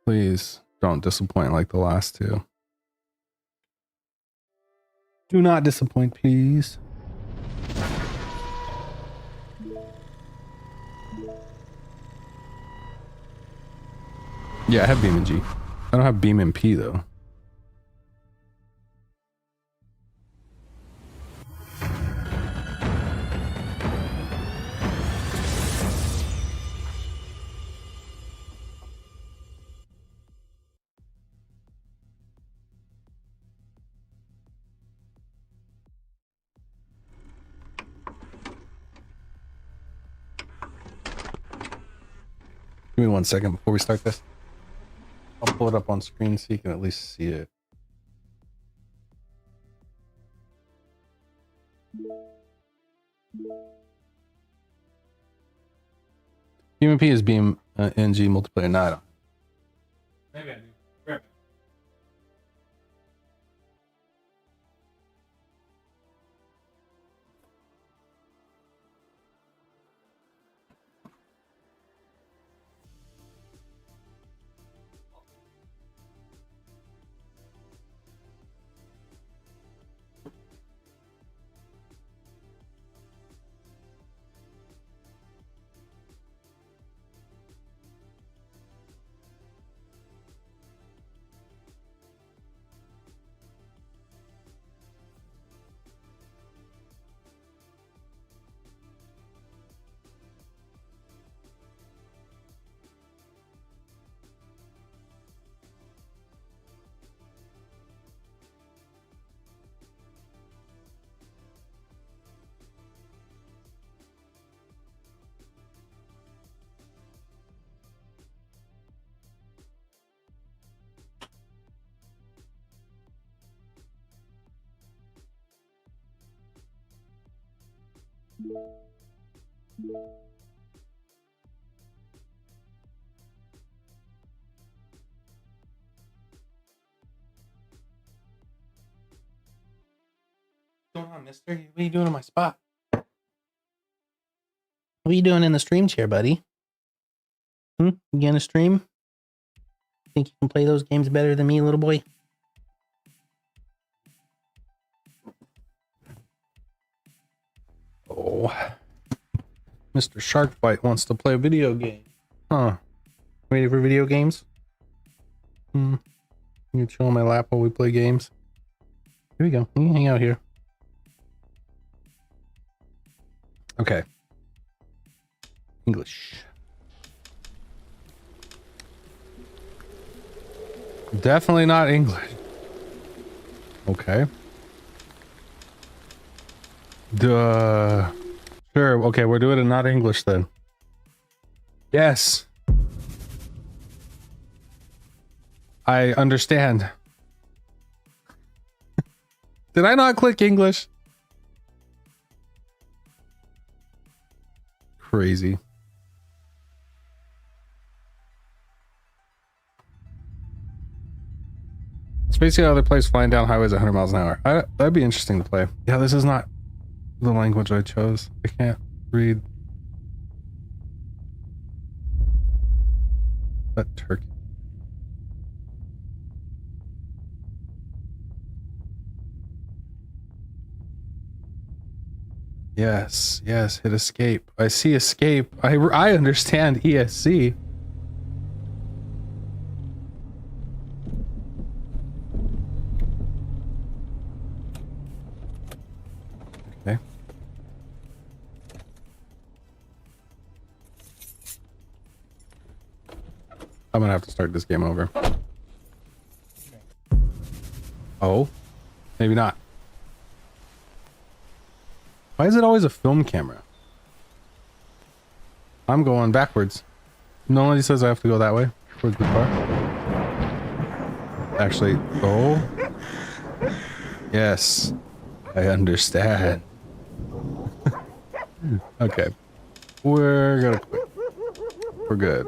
Speaker 1: please don't disappoint like the last two. Do not disappoint, please. Yeah, I have Beam and G. I don't have Beam and P though. Give me 1 second before we start this. I'll pull it up on screen so you can at least see it. Beam and P is Beam NG multiplayer. No, I don't. Maybe I do. Right. on, mister? What are you doing in my spot? What are you doing in the stream chair, buddy? You gonna stream? Think you can play those games better than me, little boy? Oh. Mr. Sharkbite wants to play a video game. Huh. Ready for video games? You can chill on my lap while we play games. Here we go. You can hang out here. Okay. English. Definitely not English. Okay. Duh. Sure. Okay, we're doing it not English then. Yes. I understand. Did I not click English? Crazy. It's basically how they place flying down highways at 100 miles an hour. That'd be interesting to play. Yeah, this is not the language I chose. I can't read. That Turkey. Yes, yes, hit escape. I see escape. I understand ESC. Okay. I'm gonna have to start this game over. Oh, maybe not. Why is it always a film camera? I'm going backwards. Nobody says I have to go that way towards the car. Actually, oh. Yes, I understand. Okay. We're gonna quit. We're good.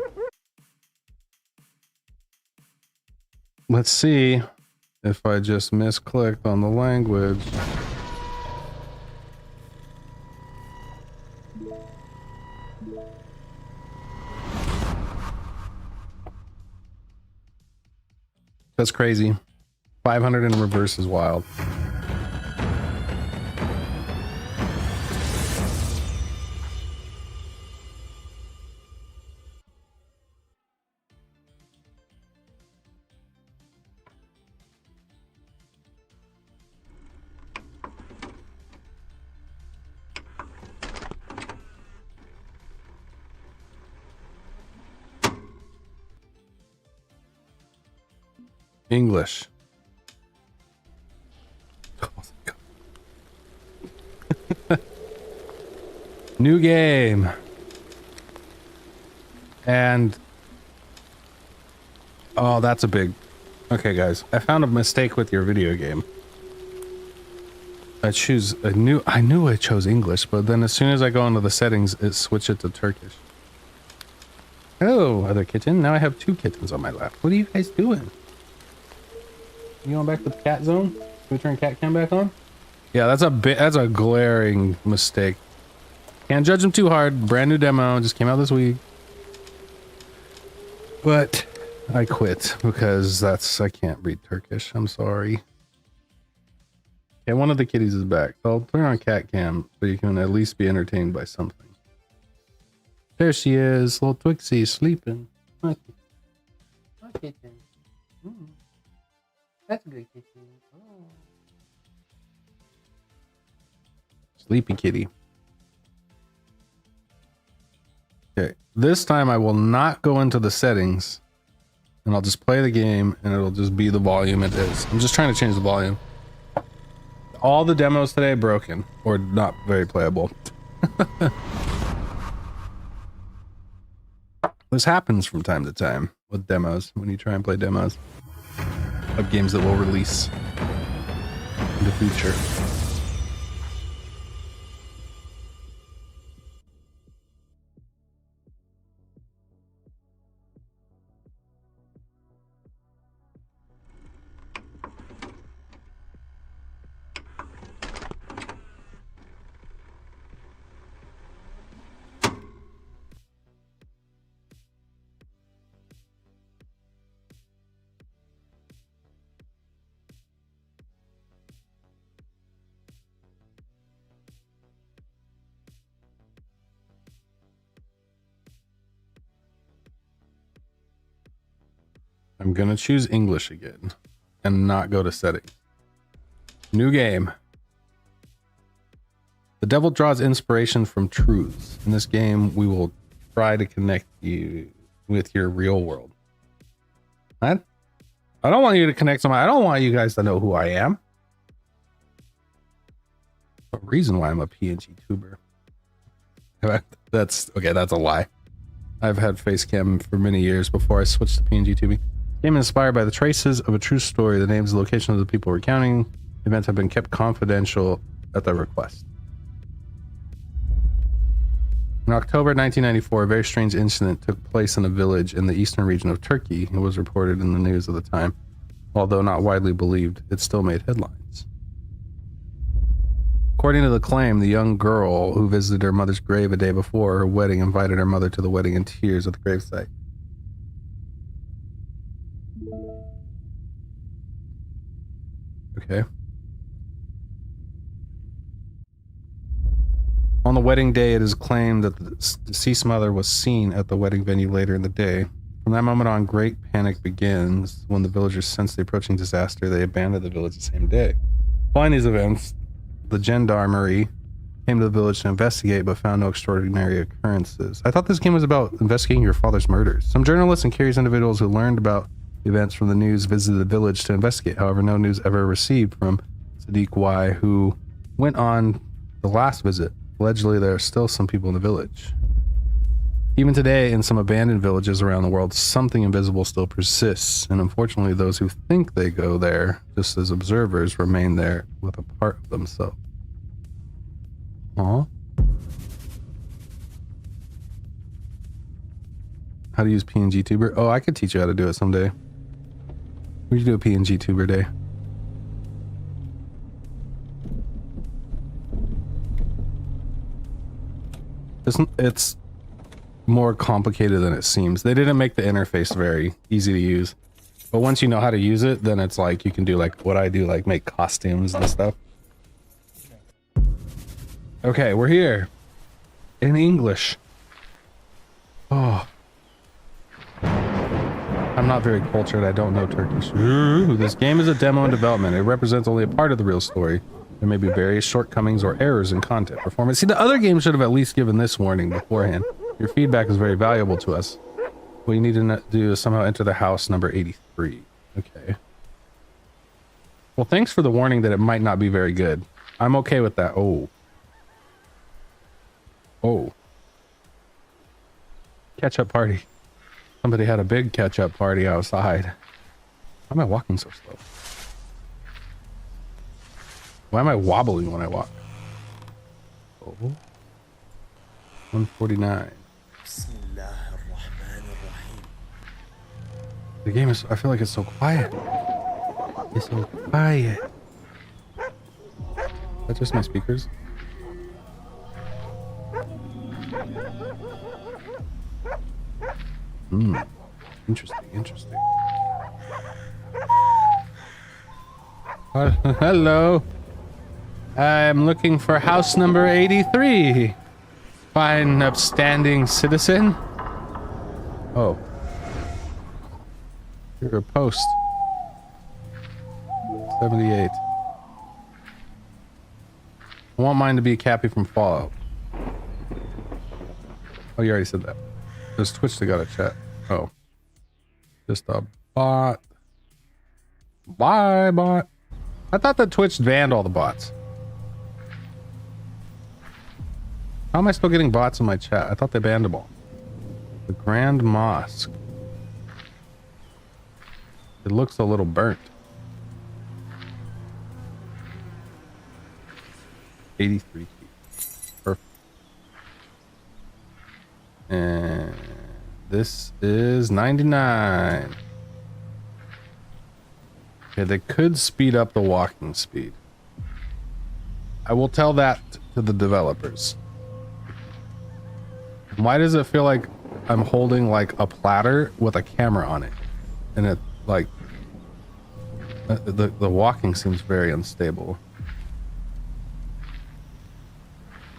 Speaker 1: Let's see if I just misclicked on the language. That's crazy. 500 in reverse is wild. English. Oh, new game. And oh, that's a big. Okay, guys, I found a mistake with your video game. I knew I chose English, but then as soon as I go into the settings, it switched it to Turkish. Hello, other kitten. Now I have 2 kittens on my lap. What are you guys doing? You going back to the cat zone? Can we turn cat cam back on? Yeah, that's a glaring mistake. Can't judge them too hard. Brand new demo, just came out this week. But I quit because I can't read Turkish. I'm sorry. Okay, one of the kitties is back. So I'll turn on cat cam so you can at least be entertained by something. There she is, little Twixie sleeping. Hi, kitten. That's a good kitty. Oh. Sleepy kitty. Okay, this time I will not go into the settings and I'll just play the game and it'll just be the volume it is. I'm just trying to change the volume. All the demos today are broken or not very playable. This happens from time to time with demos when you try and play demos of games that will release in the future. I'm gonna choose English again and not go to settings. New game. The devil draws inspiration from truths. In this game, we will try to connect you with your real world. I don't want you to connect somebody. I don't want you guys to know who I am. The reason why I'm a PNG tuber. That's okay. That's a lie. I've had face cam for many years before I switched to PNG tubing. The game is inspired by the traces of a true story. The names and location of the people recounting events have been kept confidential at their request. In October 1994, a very strange incident took place in a village in the eastern region of Turkey. It was reported in the news at the time. Although not widely believed, it still made headlines. According to the claim, the young girl who visited her mother's grave a day before her wedding invited her mother to the wedding in tears at the gravesite. Okay. On the wedding day, it is claimed that the deceased mother was seen at the wedding venue later in the day. From that moment on, great panic begins. When the villagers sense the approaching disaster, they abandon the village the same day. Following these events, the gendarmerie came to the village to investigate, but found no extraordinary occurrences. I thought this game was about investigating your father's murders. Some journalists and curious individuals who learned about events from the news visited the village to investigate. However, no news ever received from Sadiq Y, who went on the last visit. Allegedly, there are still some people in the village. Even today, in some abandoned villages around the world, something invisible still persists, and unfortunately, those who think they go there, just as observers, remain there with a part of themselves. Aw. How to use PNG Tuber? Oh, I could teach you how to do it someday. We should do a PNG Tuber day. It's more complicated than it seems. They didn't make the interface very easy to use. But once you know how to use it, then it's like you can do like what I do, like make costumes and stuff. Okay, we're here. In English. Oh. I'm not very cultured. I don't know Turkish. Ooh, this game is a demo in development. It represents only a part of the real story. There may be various shortcomings or errors in content performance. See, the other game should have at least given this warning beforehand. Your feedback is very valuable to us. What you need to do is somehow enter the house number 83. Okay. Well, thanks for the warning that it might not be very good. I'm okay with that. Oh. Oh. Catch-up party. Somebody had a big catch-up party outside. Why am I walking so slow? Why am I wobbling when I walk? Oh. 149. The game is, I feel like it's so quiet. It's so quiet. That's just my speakers. Interesting, interesting. Hello. I'm looking for house number 83. Fine, upstanding citizen. Oh. You're a post. 78. I want mine to be a Cappy from Fallout. Oh, you already said that. There's Twitch that got a chat. Oh. Just a bot. Bye, bot. I thought that Twitch banned all the bots. How am I still getting bots in my chat? I thought they banned them all. The Grand Mosque. It looks a little burnt. 83 feet. Perfect. And this is 99. Okay, they could speed up the walking speed. I will tell that to the developers. Why does it feel like I'm holding like a platter with a camera on it? And it like the walking seems very unstable.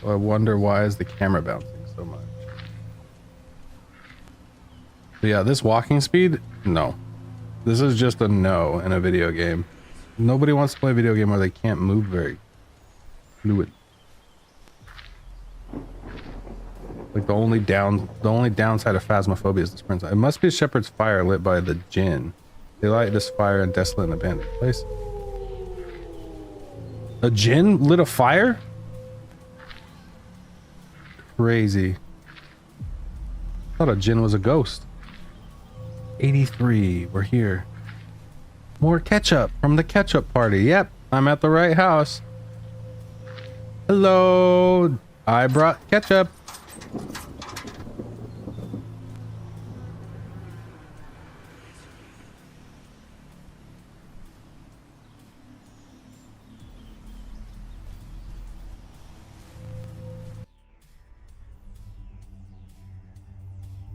Speaker 1: So I wonder, why is the camera bouncing so much? But yeah, this walking speed, no. This is just a no in a video game. Nobody wants to play a video game where they can't move very fluid. Like the only downside of Phasmophobia is the sprint. It must be a shepherd's fire lit by the djinn. They light this fire in desolate and abandoned place. A djinn lit a fire? Crazy. I thought a djinn was a ghost. 83, we're here. More ketchup from the ketchup party. Yep, I'm at the right house. Hello, I brought ketchup.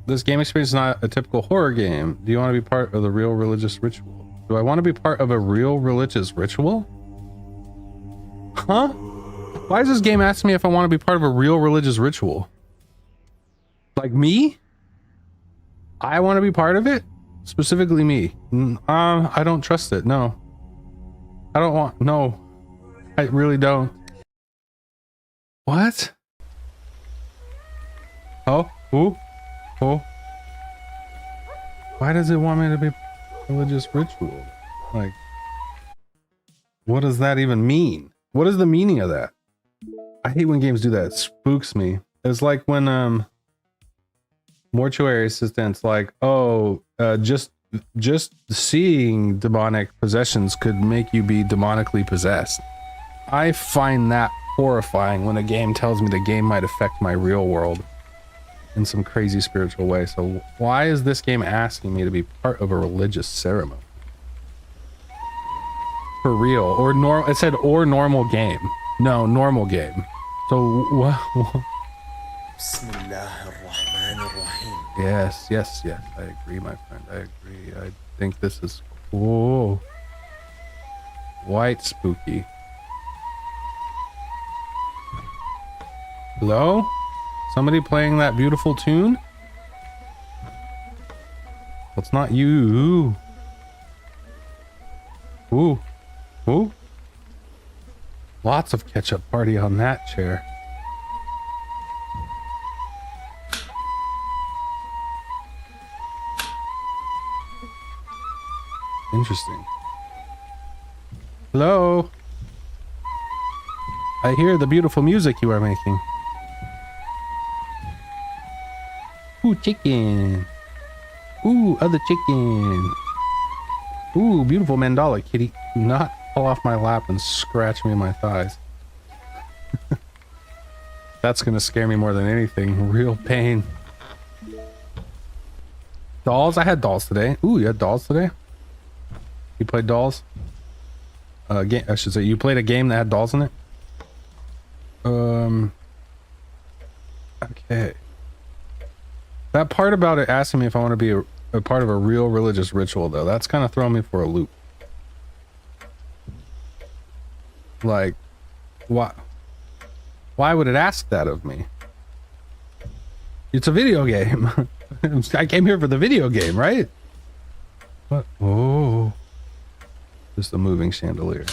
Speaker 1: This game experience is not a typical horror game. Do you want to be part of the real religious ritual? Do I want to be part of a real religious ritual? Huh? Why is this game asking me if I want to be part of a real religious ritual? Like me? I want to be part of it? Specifically me. I don't trust it. No. I don't want... No. I really don't. What? Oh? Ooh? Oh. Why does it want me to be religious ritual? Like, what does that even mean? What is the meaning of that? I hate when games do that. It spooks me. It's like when mortuary assistants like, oh, just seeing demonic possessions could make you be demonically possessed. I find that horrifying when a game tells me the game might affect my real world in some crazy spiritual way. So why is this game asking me to be part of a religious ceremony? For real. Or it said or normal game. No, normal game. So what? Yes, yes, yes. I agree, my friend. I agree. I think this is cool. White spooky. Hello? Somebody playing that beautiful tune? It's not you. Ooh. Ooh. Lots of ketchup party on that chair. Interesting. Hello? I hear the beautiful music you are making. Ooh, chicken. Ooh, other chicken. Ooh, beautiful mandala kitty. Do not fall off my lap and scratch me in my thighs. That's gonna scare me more than anything. Real pain. Dolls? I had dolls today. Ooh, you had dolls today? You played dolls? Game, I should say, you played a game that had dolls in it? Okay. That part about it asking me if I want to be a part of a real religious ritual, though, that's kind of throwing me for a loop. Like, why would it ask that of me? It's a video game. I came here for the video game, right? What? Oh. Just a moving chandelier.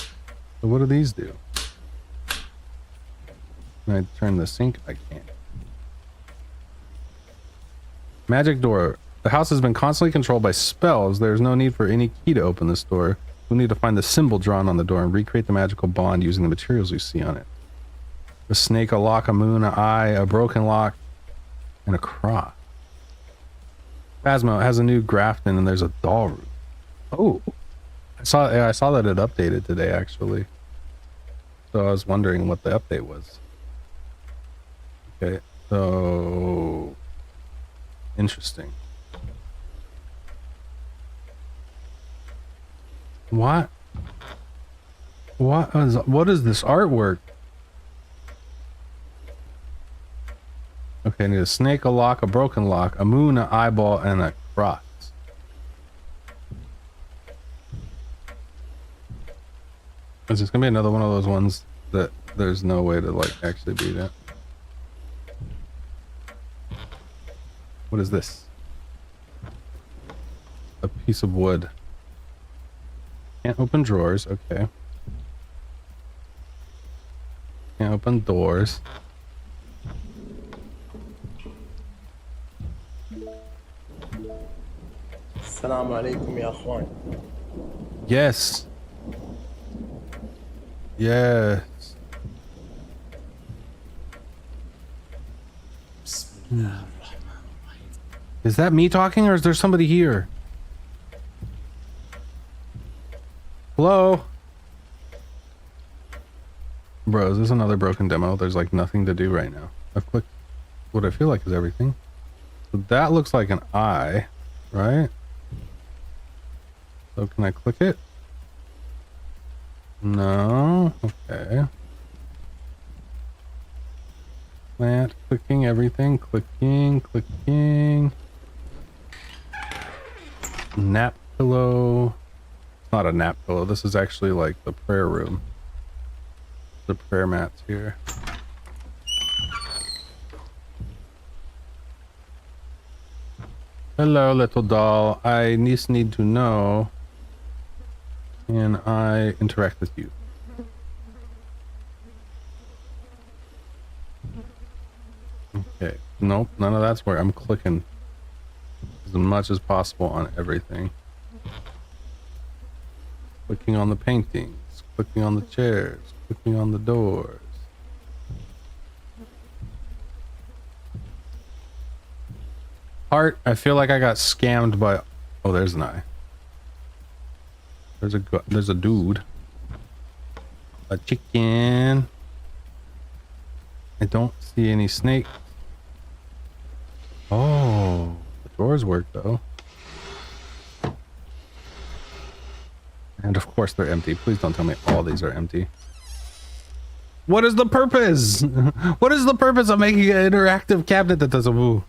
Speaker 1: So what do these do? Can I turn the sink? I can't. Magic door. The house has been constantly controlled by spells. There's no need for any key to open this door. We'll need to find the symbol drawn on the door and recreate the magical bond using the materials we see on it. A snake, a lock, a moon, an eye, a broken lock, and a cross. Phasmo has a new Grafton and there's a doll room. Oh. I saw that it updated today, actually. So I was wondering what the update was. Okay, so... Interesting. What is this artwork? Okay, I need a snake, a lock, a broken lock, a moon, an eyeball, and a cross. Is this gonna be another one of those ones that there's no way to like actually beat it? What is this? A piece of wood. Can't open drawers. Okay. Can't open doors.
Speaker 4: السلام عليكم يا اخوان.
Speaker 1: Yes. Yes. Is that me talking or is there somebody here? Hello? Bro, is this another broken demo? There's like nothing to do right now. I've clicked what I feel like is everything. So that looks like an eye, right? So can I click it? No. Okay. Plant, clicking everything, clicking. Nap pillow. It's not a nap pillow. This is actually like the prayer room. The prayer mats here. Hello, little doll. I just need to know. Can I interact with you? Okay. Nope, none of that's where I'm clicking as much as possible on everything. Clicking on the paintings, clicking on the chairs, clicking on the doors. Heart, I feel like I got scammed by... Oh, there's an eye. There's a dude. A chicken. I don't see any snakes. Oh, the doors work though. And of course they're empty. Please don't tell me all these are empty. What is the purpose? What is the purpose of making an interactive cabinet that does a woo?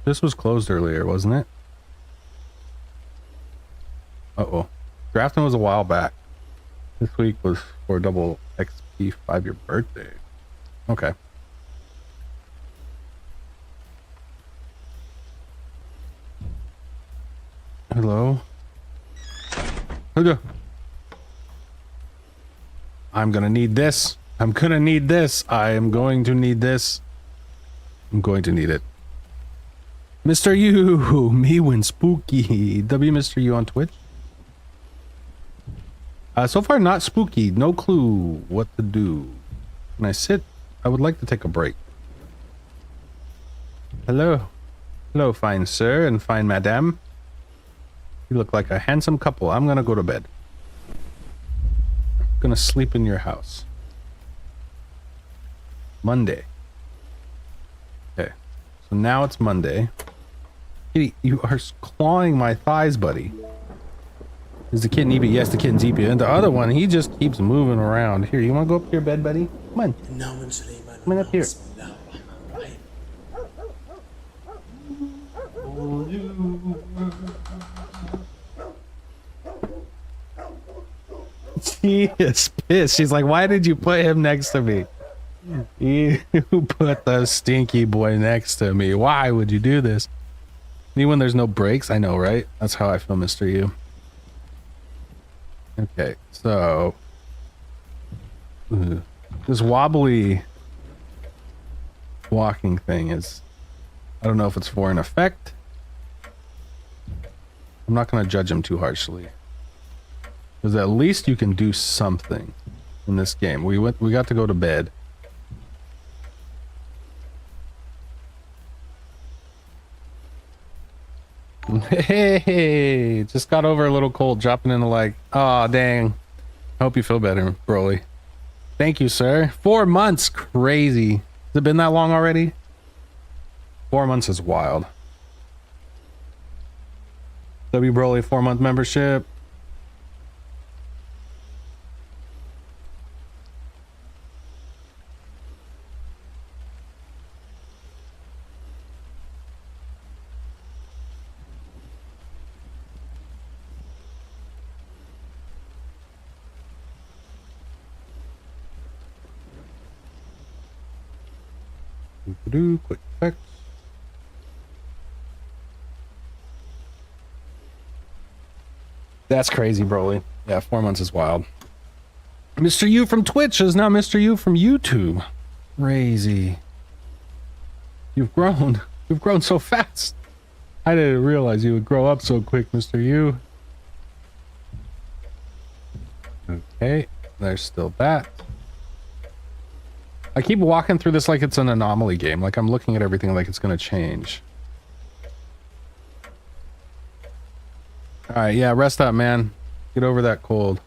Speaker 1: This was closed earlier, wasn't it? Uh-oh. Drafting was a while back. This week was for double XP 5-year birthday. Okay. Hello? Hello? I'm gonna need this. I'm gonna need this. I am going to need this. I'm going to need it. Mr. U, me when spooky. W Mr. U on Twitch. So far not spooky. No clue what to do. Can I sit? I would like to take a break. Hello. Hello, fine sir and fine madame. You look like a handsome couple. I'm gonna go to bed. I'm gonna sleep in your house. Monday. Okay. So now it's Monday. Kitty, you are clawing my thighs, buddy. Is the kitten Eepy? Yes, the kitten's Eepy. And the other one, he just keeps moving around. Here, you want to go up to your bed, buddy? Come on. Come on up here. She is pissed. She's like, why did you put him next to me? You put the stinky boy next to me. Why would you do this? Even when there's no breaks? I know, right? That's how I feel, Mr. U. Okay, so... this wobbly walking thing is... I don't know if it's for an effect. I'm not going to judge him too harshly. Because at least you can do something in this game. We got to go to bed. Hey, just got over a little cold, dropping in the like, oh dang. I hope you feel better, Broly. Thank you, sir. 4 months, crazy. Has it been that long already? 4 months is wild. W Broly 4-month membership. Quick effects. That's crazy, Broly. Yeah, 4 months is wild. Mr. U from Twitch is now Mr. U from YouTube. Crazy. You've grown. You've grown so fast. I didn't realize you would grow up so quick, Mr. U. Okay, there's still that. I keep walking through this like it's an anomaly game. Like I'm looking at everything like it's going to change. Alright, yeah, rest up, man. Get over that cold.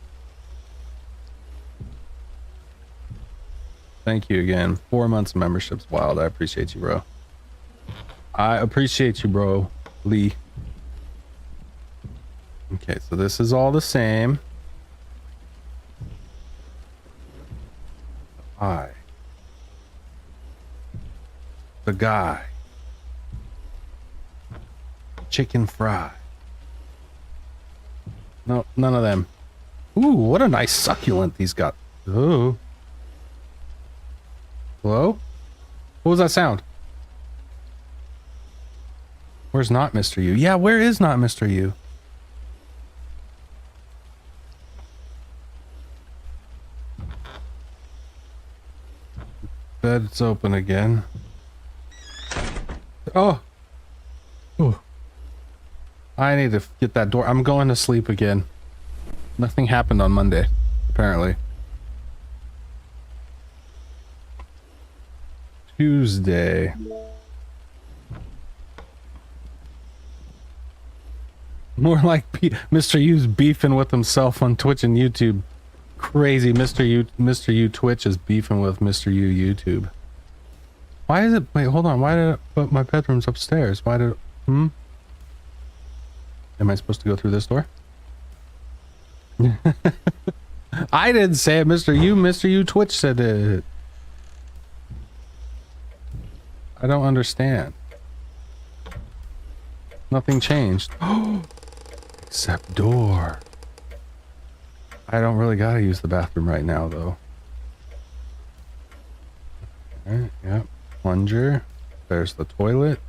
Speaker 1: Thank you again. 4 months of membership's wild. I appreciate you, bro. I appreciate you, bro. Lee. Okay, so this is all the same. The guy. Chicken fry. No, none of them. Ooh, what a nice succulent he's got. Ooh. Hello? What was that sound? Where's not Mr. U? Yeah, where is not Mr. U? Bed's open again. Oh. Ooh. I need to get that door. I'm going to sleep again. Nothing happened on Monday, apparently. Tuesday. More like Mr. U's beefing with himself on Twitch and YouTube. Crazy. Mr. U Twitch is beefing with Mr. U YouTube. Why is it? Wait, hold on. Why did it put my bedroom's upstairs? Why did? Am I supposed to go through this door? I didn't say it. Mr. U Twitch said it. I don't understand. Nothing changed. Except door. I don't really gotta use the bathroom right now, though. Alright, yep. Plunger. There's the toilet.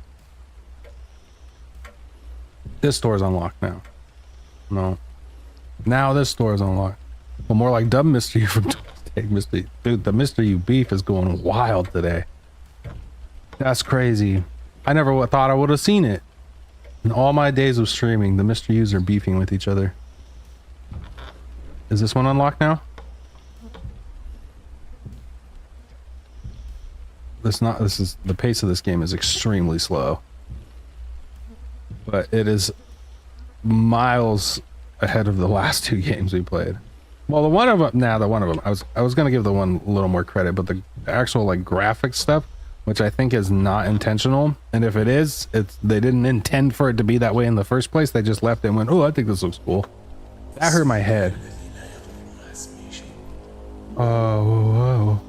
Speaker 1: This door's unlocked now. No. Now this door's unlocked. Well, more like dumb Mr. U from Mr. Dude, the Mr. U beef is going wild today. That's crazy. I never thought I would have seen it. In all my days of streaming, the Mr. U's are beefing with each other. Is this one unlocked now? This is the pace of this game is extremely slow. But it is miles ahead of the last two games we played. Well, the one of them, I was gonna give the one a little more credit, but the actual like graphic stuff, which I think is not intentional, and if it is, they didn't intend for it to be that way in the first place. They just left it and went, "Oh, I think this looks cool." That hurt my head. Oh, whoa.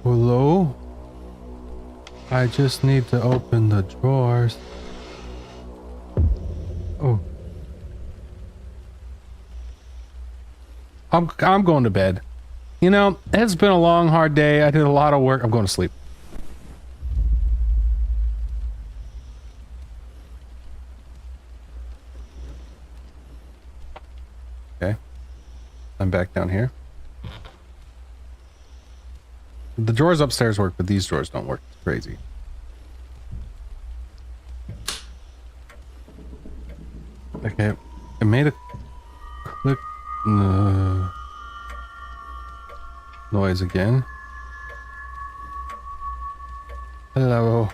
Speaker 1: Hello? I just need to open the drawers. Oh. I'm going to bed. You know, it's been a long, hard day. I did a lot of work. I'm going to sleep. Okay. I'm back down here. The drawers upstairs work, but these drawers don't work. It's crazy. Okay. It made a click noise again. Hello.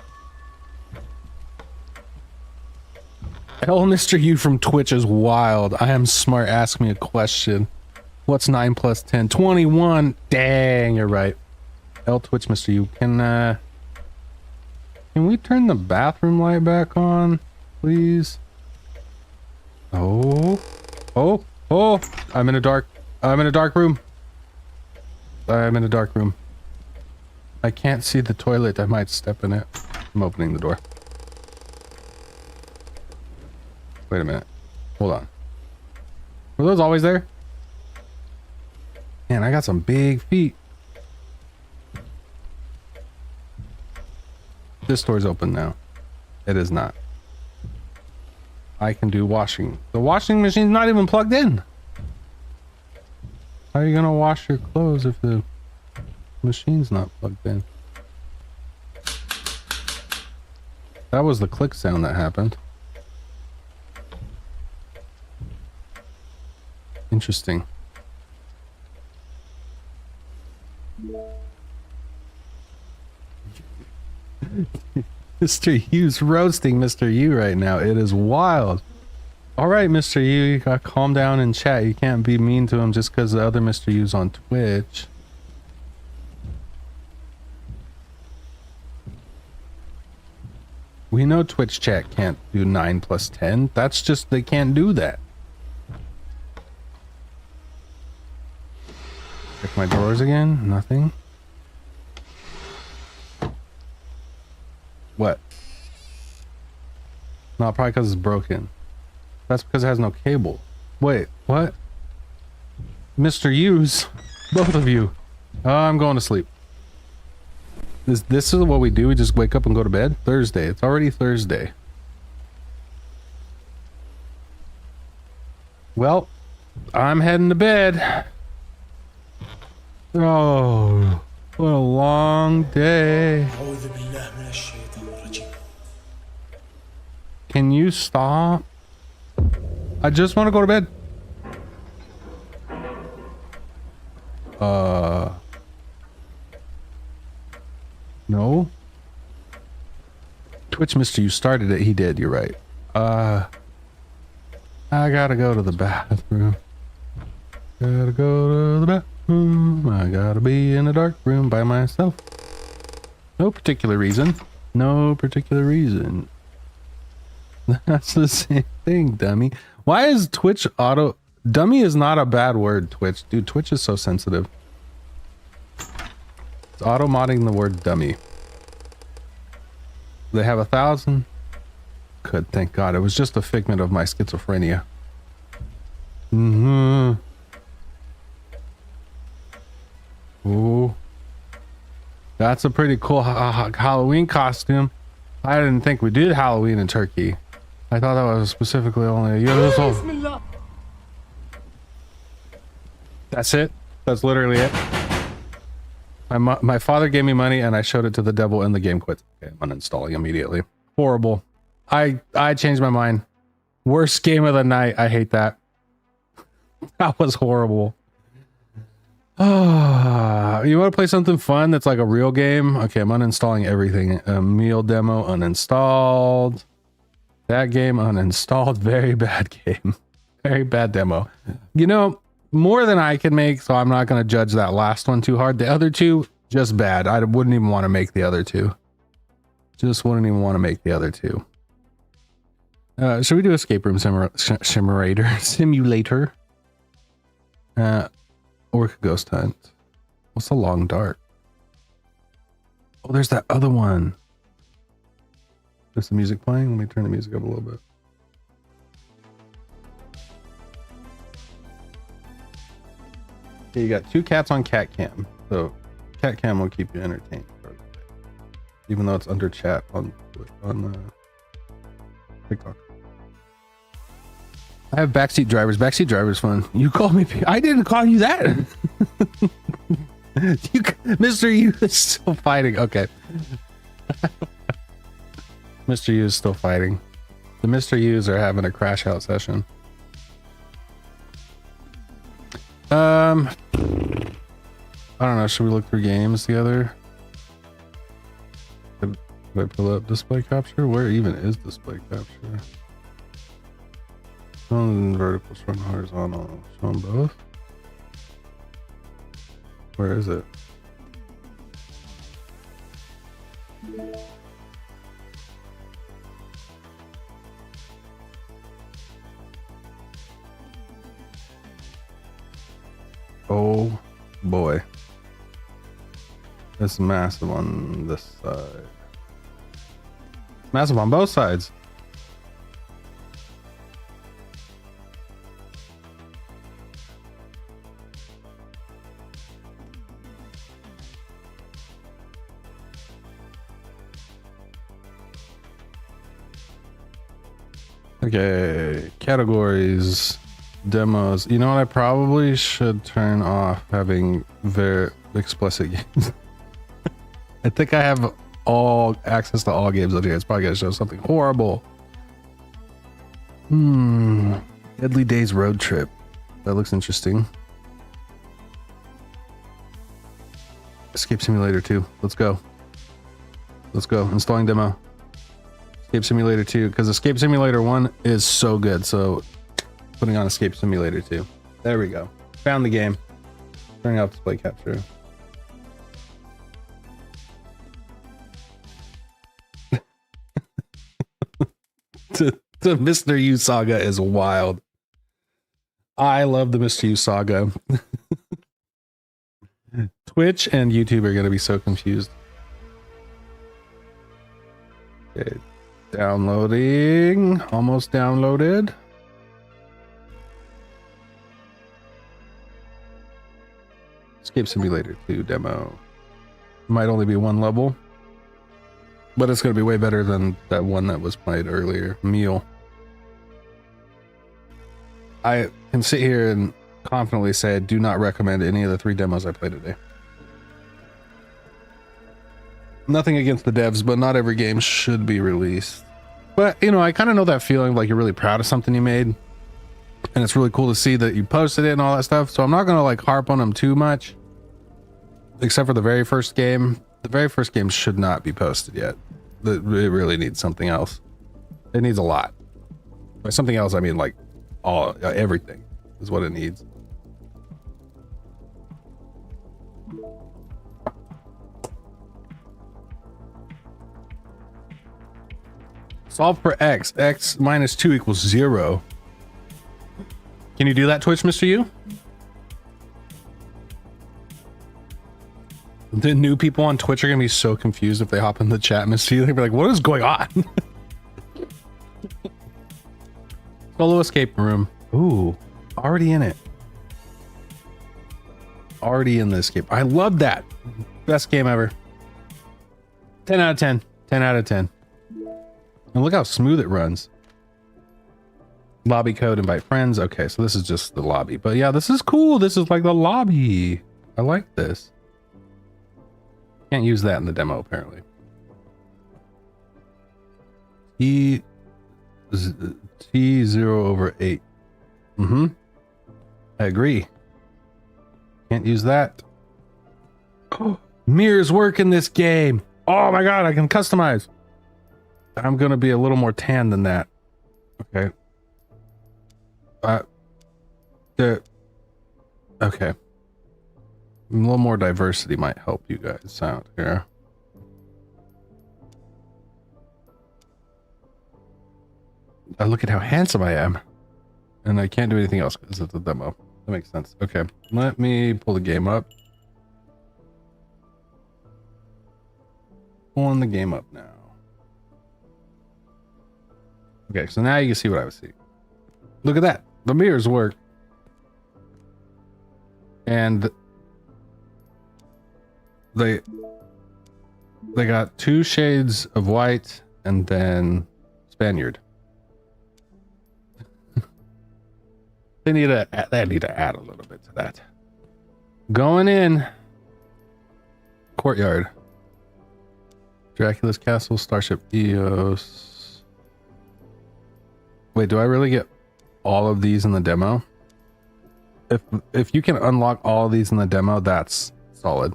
Speaker 1: Hell, Mr. U from Twitch is wild. I am smart. Ask me a question. What's 9 plus 10? 21. Dang, you're right. L Twitch, Mr. U. Can we turn the bathroom light back on, please? Oh. Oh. Oh. I'm in a dark room. I'm in a dark room. I can't see the toilet. I might step in it. I'm opening the door. Wait a minute. Hold on. Were those always there? Man, I got some big feet. This door's open now. It is not. I can do washing. The washing machine's not even plugged in. How are you gonna wash your clothes if the machine's not plugged in? That was the click sound that happened. Interesting. Mr. U's roasting Mr. U right now. It is wild. All right, Mr. U, you gotta calm down and chat. You can't be mean to him just because the other Mr. U's on Twitch. We know Twitch chat can't do 9 plus 10. That's just, they can't do that. Check my drawers again. Nothing. What? No, probably because it's broken. That's because it has no cable. Wait, what? Mr. U's, both of you. I'm going to sleep. This is what we do. We just wake up and go to bed. Thursday. It's already Thursday. Well, I'm heading to bed. Oh, what a long day. Can you stop? I just want to go to bed. No. Twitch, Mr. You started it. He did. You're right. I gotta go to the bathroom. Gotta go to the bathroom. I gotta be in a dark room by myself. No particular reason. No particular reason. That's the same thing, dummy. Why is Twitch auto... Dummy is not a bad word, Twitch. Dude, Twitch is so sensitive. It's auto-modding the word dummy. They have 1,000? Good, thank God. It was just a figment of my schizophrenia. Mm-hmm. Ooh. That's a pretty cool Halloween costume. I didn't think we did Halloween in Turkey. I thought that was specifically only a year. That's it. That's literally it. My father gave me money and I showed it to the devil and the game quit. Okay, I'm uninstalling immediately. Horrible. I changed my mind. Worst game of the night. I hate that. That was horrible. You want to play something fun that's like a real game? Okay, I'm uninstalling everything. Meal demo uninstalled. That game uninstalled. Very bad game. Very bad demo. You know, more than I can make, so I'm not going to judge that last one too hard. The other two, just bad. I wouldn't even want to make the other two. Just wouldn't even want to make the other two. Should we do escape room simulator? Or ghost hunt. What's the long dark? Oh, there's that other one. Is the music playing? Let me turn the music up a little bit. Okay, you got 2 cats on cat cam. So cat cam will keep you entertained. Even though it's under chat on TikTok. I have backseat drivers. Backseat drivers fun. You called me. I didn't call you that. Mr. U is still fighting. Okay. Mr. U is still fighting. The Mr. U's are having a crash out session. I don't know. Should we look through games together? Did I pull up display capture? Where even is display capture? Shown vertical, shown horizontal, shown both. Where is it? Oh boy. It's massive on this side. Massive on both sides. Okay, categories, demos. You know what? I probably should turn off having very explicit games. I think I have all access to all games on here. It's probably gonna show something horrible. Deadly Days Road Trip. That looks interesting. Escape Simulator 2. Let's go. Let's go. Installing demo. Escape Simulator 2, because Escape Simulator 1 is so good. So putting on Escape Simulator 2. There we go. Found the game. Turning off display capture. The Mr. U saga is wild. I love the Mr. U saga. Twitch and YouTube are going to be so confused. Okay. Downloading. Almost downloaded. Escape Simulator 2 demo. Might only be one level, but it's going to be way better than that one that was played earlier. Meal. I can sit here and confidently say I do not recommend any of the 3 demos I played today. Nothing against the devs, but not every game should be released. But, you know, I kind of know that feeling like you're really proud of something you made. And it's really cool to see that you posted it and all that stuff. So I'm not going to like harp on them too much. Except for the very first game. The very first game should not be posted yet. It really needs something else. It needs a lot. By something else, I mean like everything is what it needs. Solve for x. X minus 2 equals 0. Can you do that, Twitch, Mr. U? The new people on Twitch are gonna be so confused if they hop in the chat, Mr. U. They'll be like, what is going on? Solo escape room. Ooh, already in it. Already in the escape. I love that. Best game ever. 10 out of 10. 10 out of 10. And look how smooth it runs. Lobby code, invite friends. Okay, so this is just the lobby. But yeah, this is cool. This is like the lobby. I like this. Can't use that in the demo, apparently. T0/8. I agree. Can't use that. Mirrors work in this game. Oh my god, I can customize. I'm gonna be a little more tan than that. Okay. Okay. A little more diversity might help you guys out here. Look at how handsome I am. And I can't do anything else because it's a demo. That makes sense. Okay. Let me pull the game up. Pulling the game up now. Okay, so now you can see what I was seeing. Look at that. The mirrors work. And they got 2 shades of white and then Spaniard. They need to add a little bit to that. Going in. Courtyard. Dracula's Castle, Starship Eos. Wait, do I really get all of these in the demo? If you can unlock all of these in the demo, that's solid.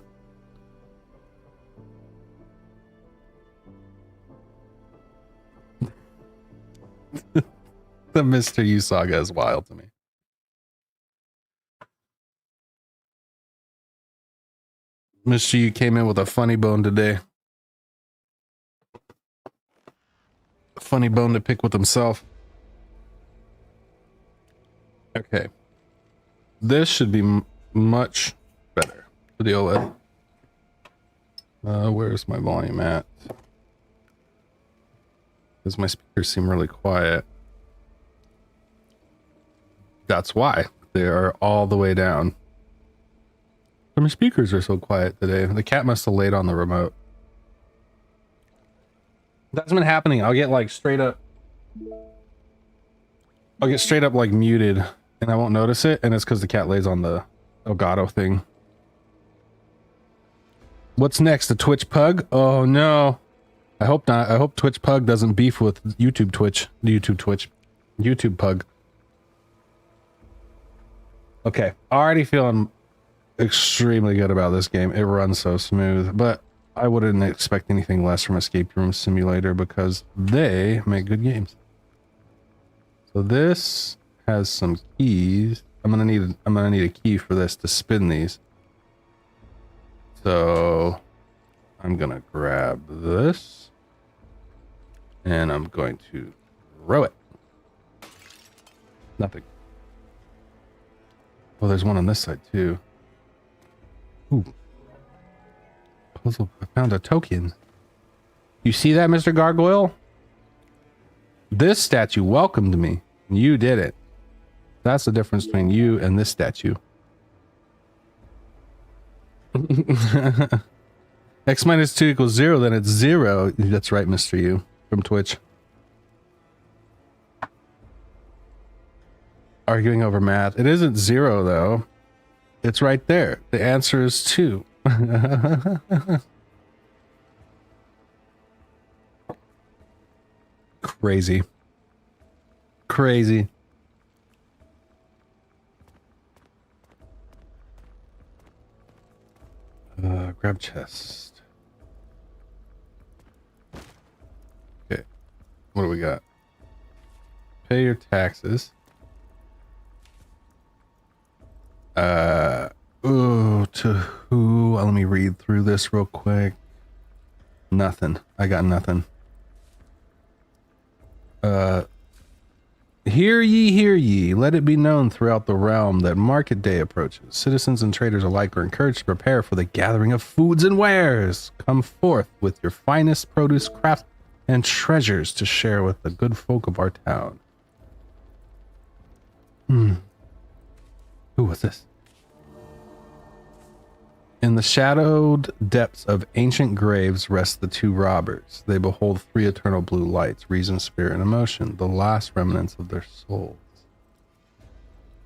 Speaker 1: The Mr. U saga is wild to me. Mr. U came in with a funny bone today. A funny bone to pick with himself. Okay. This should be much better for the OLED. Where's my volume at? Because my speakers seem really quiet. That's why. They are all the way down. My speakers are so quiet today. The cat must have laid on the remote. That's been happening. I'll get like straight up I'll get straight up like muted and I won't notice it, and it's because the cat lays on the Elgato thing. What's next? The Twitch pug? Oh no. I hope not. I hope Twitch pug doesn't beef with YouTube pug. Okay. Already feeling extremely good about this game. It runs so smooth, but I wouldn't expect anything less from Escape Room Simulator because they make good games. So this has some keys. I'm gonna need a key for this to spin these. So I'm gonna grab this and I'm going to throw it. Nothing. Oh, there's one on this side too. Ooh. Puzzle. I found a token. You see that, Mr. Gargoyle? This statue welcomed me. You did it. That's the difference between you and this statue. X minus 2 equals 0, then it's 0. That's right, Mr. U from Twitch. Arguing over math. It isn't 0 though. It's right there. The answer is 2. Crazy. Crazy. Grab chest. Okay. What do we got? Pay your taxes. Ooh, to who? Let me read through this real quick. Nothing. I got nothing. Hear ye, let it be known throughout the realm that market day approaches. Citizens and traders alike are encouraged to prepare for the gathering of foods and wares. Come forth with your finest produce, craft, and treasures to share with the good folk of our town. Who was this? In the shadowed depths of ancient graves rest the two robbers. They behold 3 eternal blue lights, reason, spirit, and emotion, the last remnants of their souls.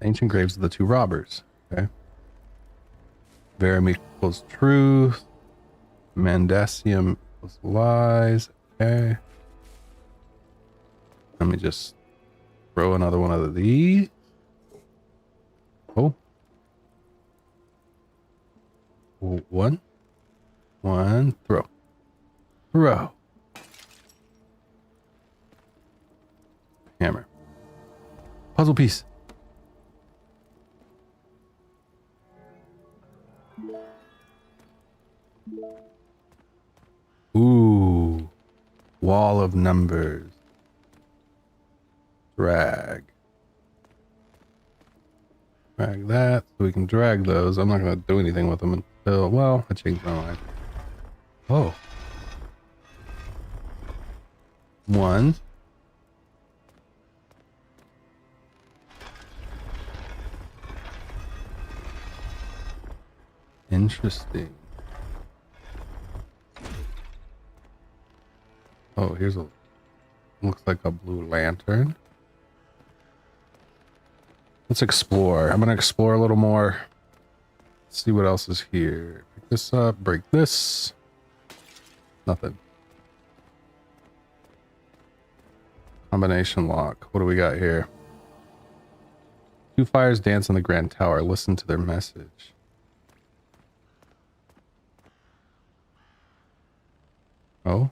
Speaker 1: Ancient graves of the 2 robbers. Okay. Verum equals truth. Mandasium equals lies. Okay. Let me just throw another one of these. Oh. One, throw. Hammer. Puzzle piece. Ooh. Wall of numbers. Drag that so we can drag those. I'm not going to do anything with them until, well, I changed my mind. Oh. 1. Interesting. Oh, here's a, looks like a blue lantern. Let's explore. I'm going to explore a little more. Let's see what else is here. Pick this up, break this. Nothing. Combination lock. What do we got here? 2 fires dance on the Grand Tower. Listen to their message. Oh.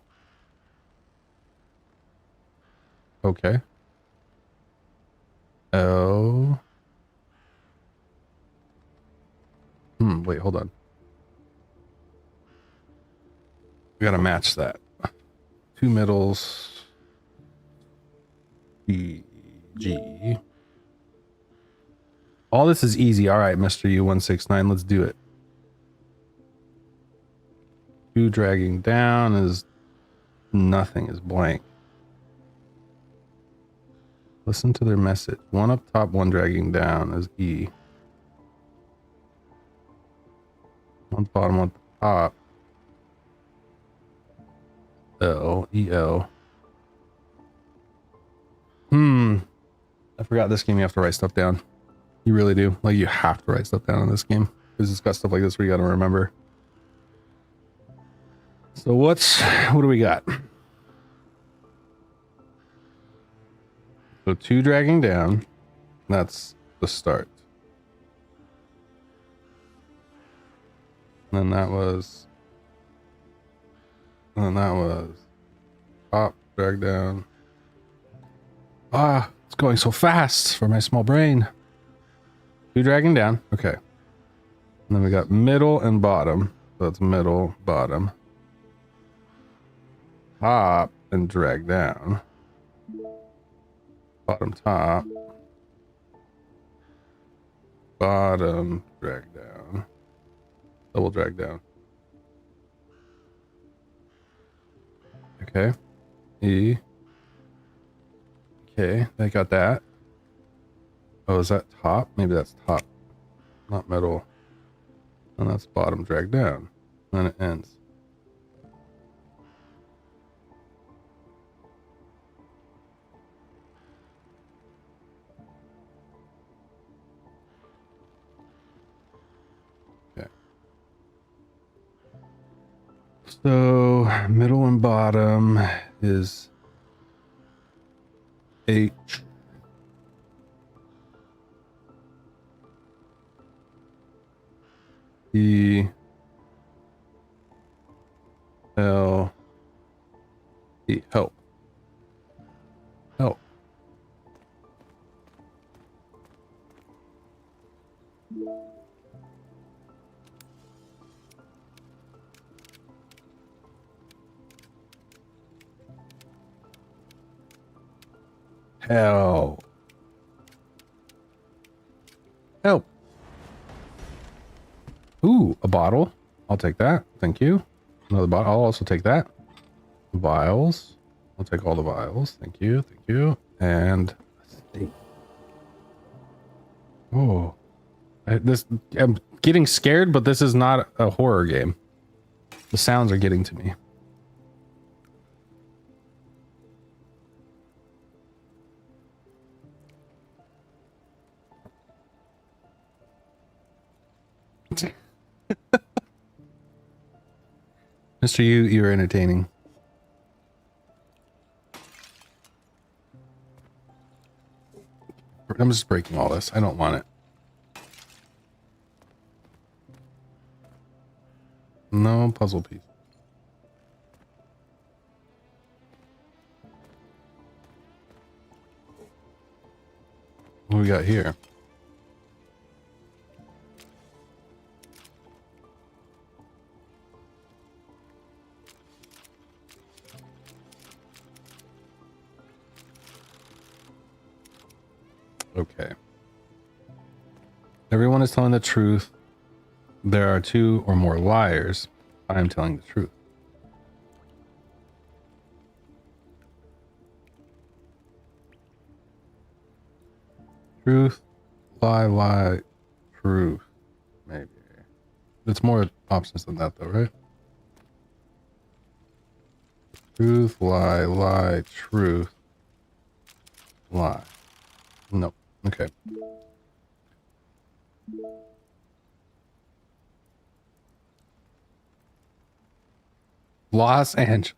Speaker 1: Okay. Oh. Wait, hold on. We gotta match that. 2 middles. E, G. All this is easy. All right, Mr. U169, let's do it. 2 dragging down is nothing, is blank. Listen to their message. 1 up top, 1 dragging down is E. 1 bottom, 1 top. L, E, L. I forgot this game you have to write stuff down. You really do. Like, you have to write stuff down in this game. Because it's got stuff like this where you gotta remember. So what do we got? So 2 dragging down. That's the start. And then that was up, drag down. Ah, it's going so fast for my small brain. 2 dragging down. Okay. And then we got middle and bottom. So that's middle, bottom. Top and drag down. Bottom, top. Bottom, drag down. Double drag down. Okay. E. Okay, I got that. Oh, is that top? Maybe that's top, not middle. And that's bottom, drag down. And then it ends. Okay. So middle and bottom is H. E. L. E. Help. Help. Help. Help. Ooh, a bottle. I'll take that. Thank you. Another bottle. I'll also take that. Vials. I'll take all the vials. Thank you. Thank you. And a steak. Oh. I'm getting scared, but this is not a horror game. The sounds are getting to me. Mr. You're entertaining. I'm just breaking all this. I don't want it. No puzzle piece. What do we got here? Okay. Everyone is telling the truth. There are 2 or more liars. I am telling the truth. Truth, lie, truth. Maybe. It's more options than that though, right? Truth, lie, truth, lie. Nope. Okay. Los Angeles.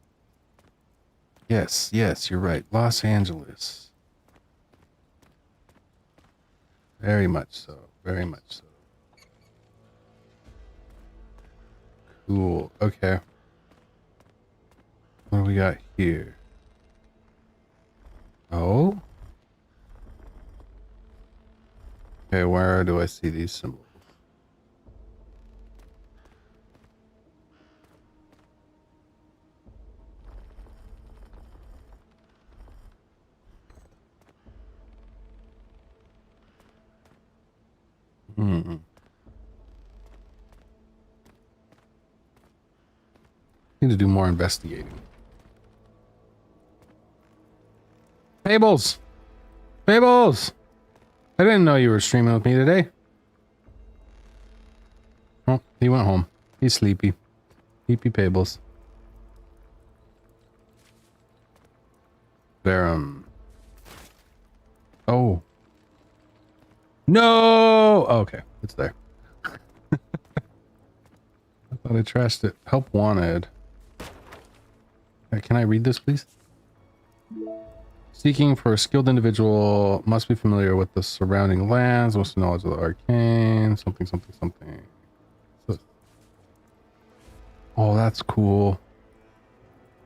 Speaker 1: Yes, you're right. Los Angeles. Very much so. Very much so. Cool. Okay. What do we got here? Oh? Okay, where do I see these symbols? Need to do more investigating. Fables! Fables! I didn't know you were streaming with me today. Oh, he went home. He's sleepy. Sleepy Fables. Verum. Oh, No! Oh, okay, it's there. I thought I trashed it. Help wanted. Okay, can I read this, please? Seeking for a skilled individual, must be familiar with the surrounding lands, must have knowledge of the arcane, something, something, something. So, oh, that's cool.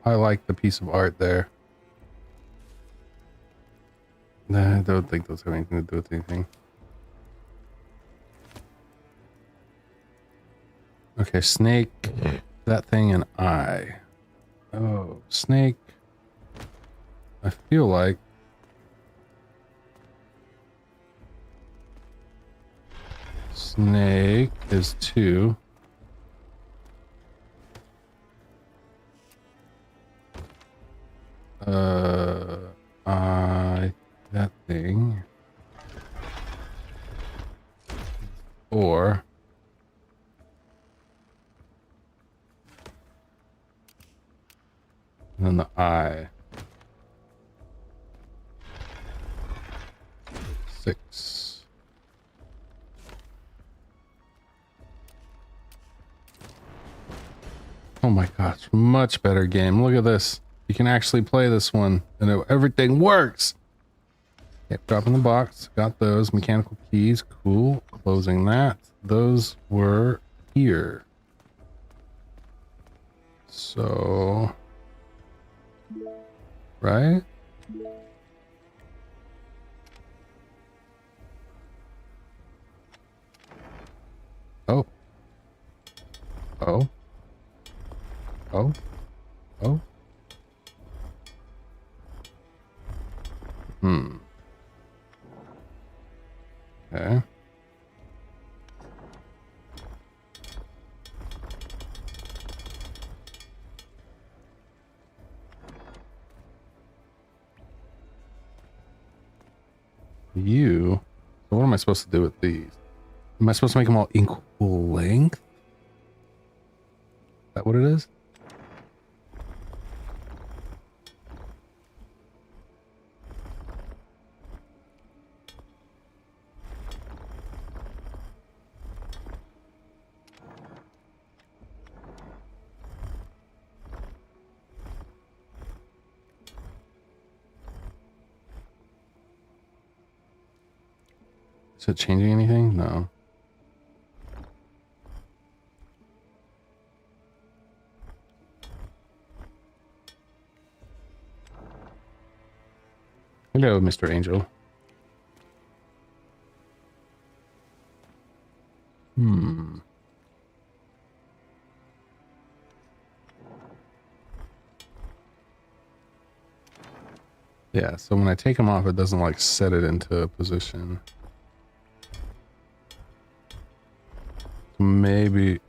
Speaker 1: I like the piece of art there. Nah, I don't think those have anything to do with anything. Okay, snake, that thing, and I. Oh, snake. I feel like snake is 2. That thing. 4. And then the I. 6. Oh my gosh, much better game. Look at this. You can actually play this one and everything works. Yep, dropping the box. Got those mechanical keys. Cool. Closing that. Those were here. So, right? Oh. Oh. Oh. Oh. Hmm. Okay. You. So what am I supposed to do with these? Am I supposed to make them all equal length? Is that what it is? Is it changing anything? No. Hello, Mr. Angel. Hmm. Yeah, so when I take them off, it doesn't like set it into a position. Maybe.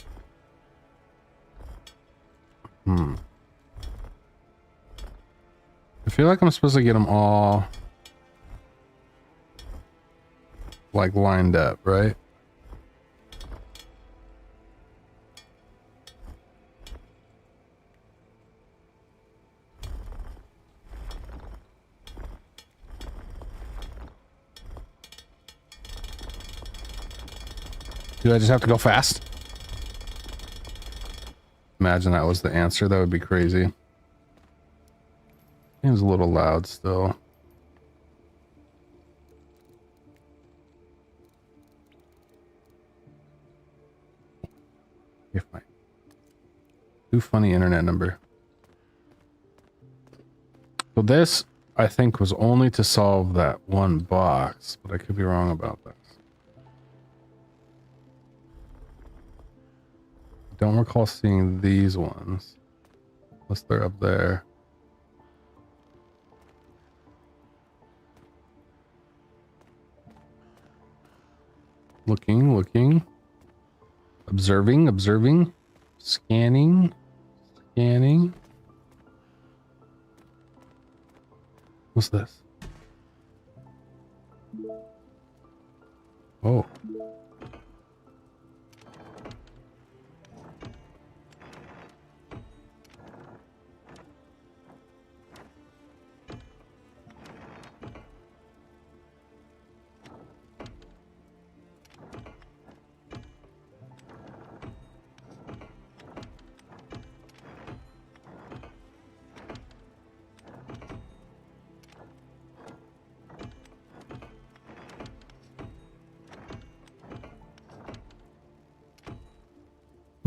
Speaker 1: Hmm. I feel like I'm supposed to get them all like lined up, right? Do I just have to go fast? Imagine that was the answer. That would be crazy. Seems a little loud still. You're fine. Too funny internet number. So this, I think, was only to solve that one box, but I could be wrong about that. Don't recall seeing these ones. Unless they're up there. Looking, looking. Observing, observing. Scanning. Scanning. What's this? Oh.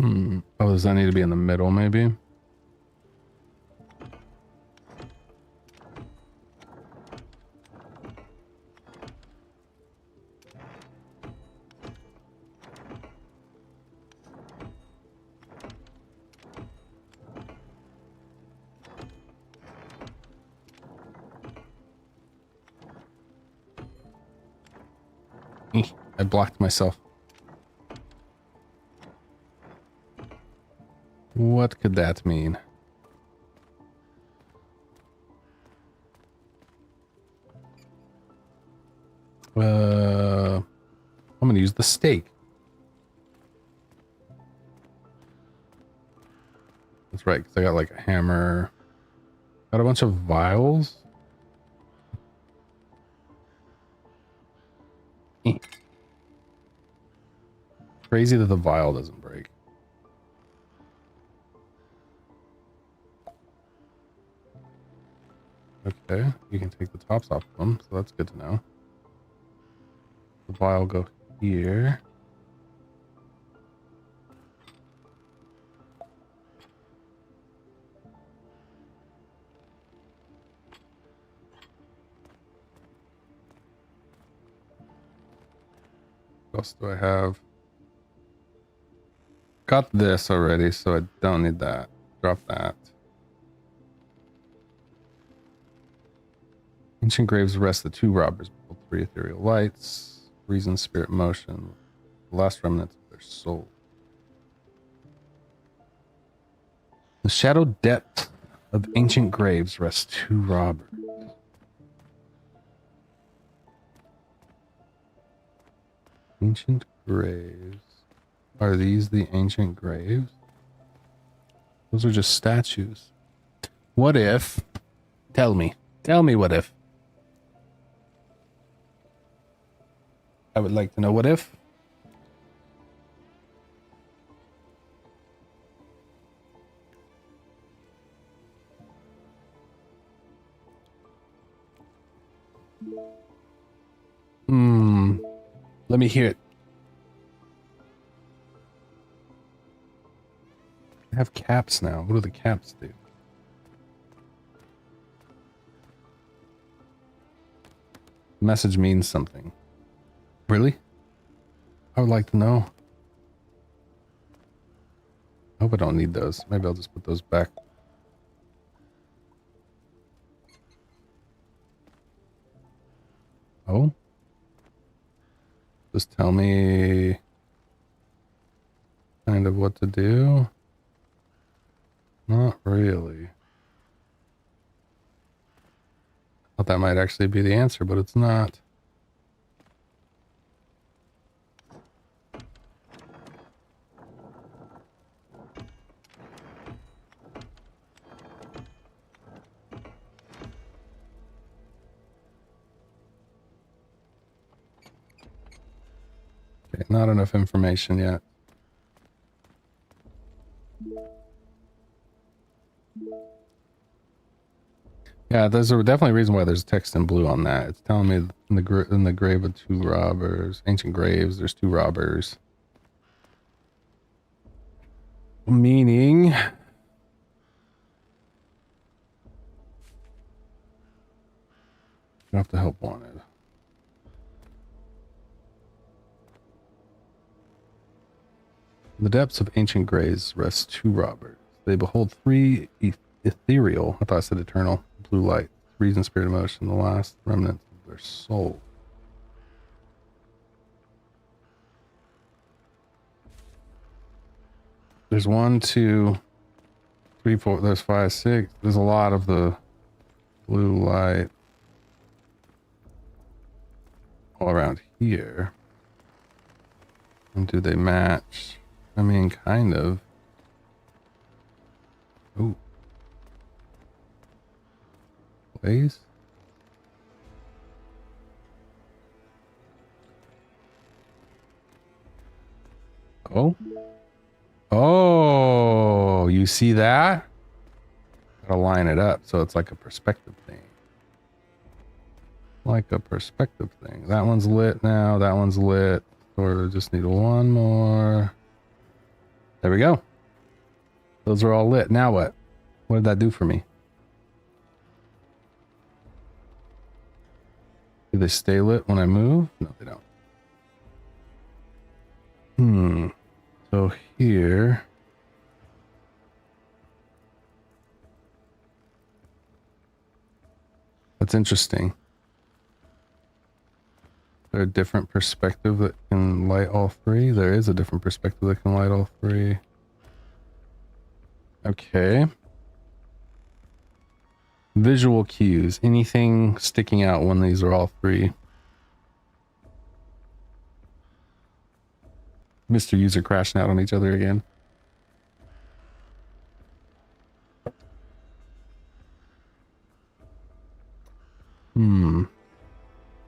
Speaker 1: Oh, does that need to be in the middle, maybe? I blocked myself. What could that mean? I'm gonna use the stake. That's right, because I got like a hammer. Got a bunch of vials. Crazy that the vial doesn't break. Okay, you can take the tops off of them, so that's good to know. The vial go here. What else do I have? Got this already, so I don't need that. Drop that. Ancient graves arrest the 2 robbers. 3 ethereal lights. Reason, spirit, motion. The last remnants of their soul. The shadow depth of ancient graves rests 2 robbers. Ancient graves. Are these the ancient graves? Those are just statues. What if? Tell me what if. I would like to know what if. Let me hear it. I have caps now. What do the caps do? The message means something. Really? I would like to know. I hope I don't need those. Maybe I'll just put those back. Oh? Just tell me kind of what to do. Not really. Thought that might actually be the answer, but it's not. Okay, not enough information yet. Yeah, there's definitely a reason why there's text in blue on that. It's telling me in the grave of 2 robbers, ancient graves, there's 2 robbers. Meaning you have to help wanted. In the depths of ancient graves rest 2 robbers. They behold 3 ethereal, I thought I said eternal, blue light, reason, spirit, emotion, the last remnants of their soul. There's 1, 2, 3, 4, there's 5, 6. There's a lot of the blue light all around here. And do they match? I mean, kind of. Ooh. Place? Oh. Oh, you see that? Gotta line it up so it's like a perspective thing. Like a perspective thing. That one's lit now. That one's lit. Or just need 1 more. There we go. Those are all lit. Now what? What did that do for me? Do they stay lit when I move? No, they don't. So here. That's interesting. Is there a different perspective that can light all three? There is a different perspective that can light all three. Okay. Visual cues. Anything sticking out when these are all three? Mr. User crashing out on each other again.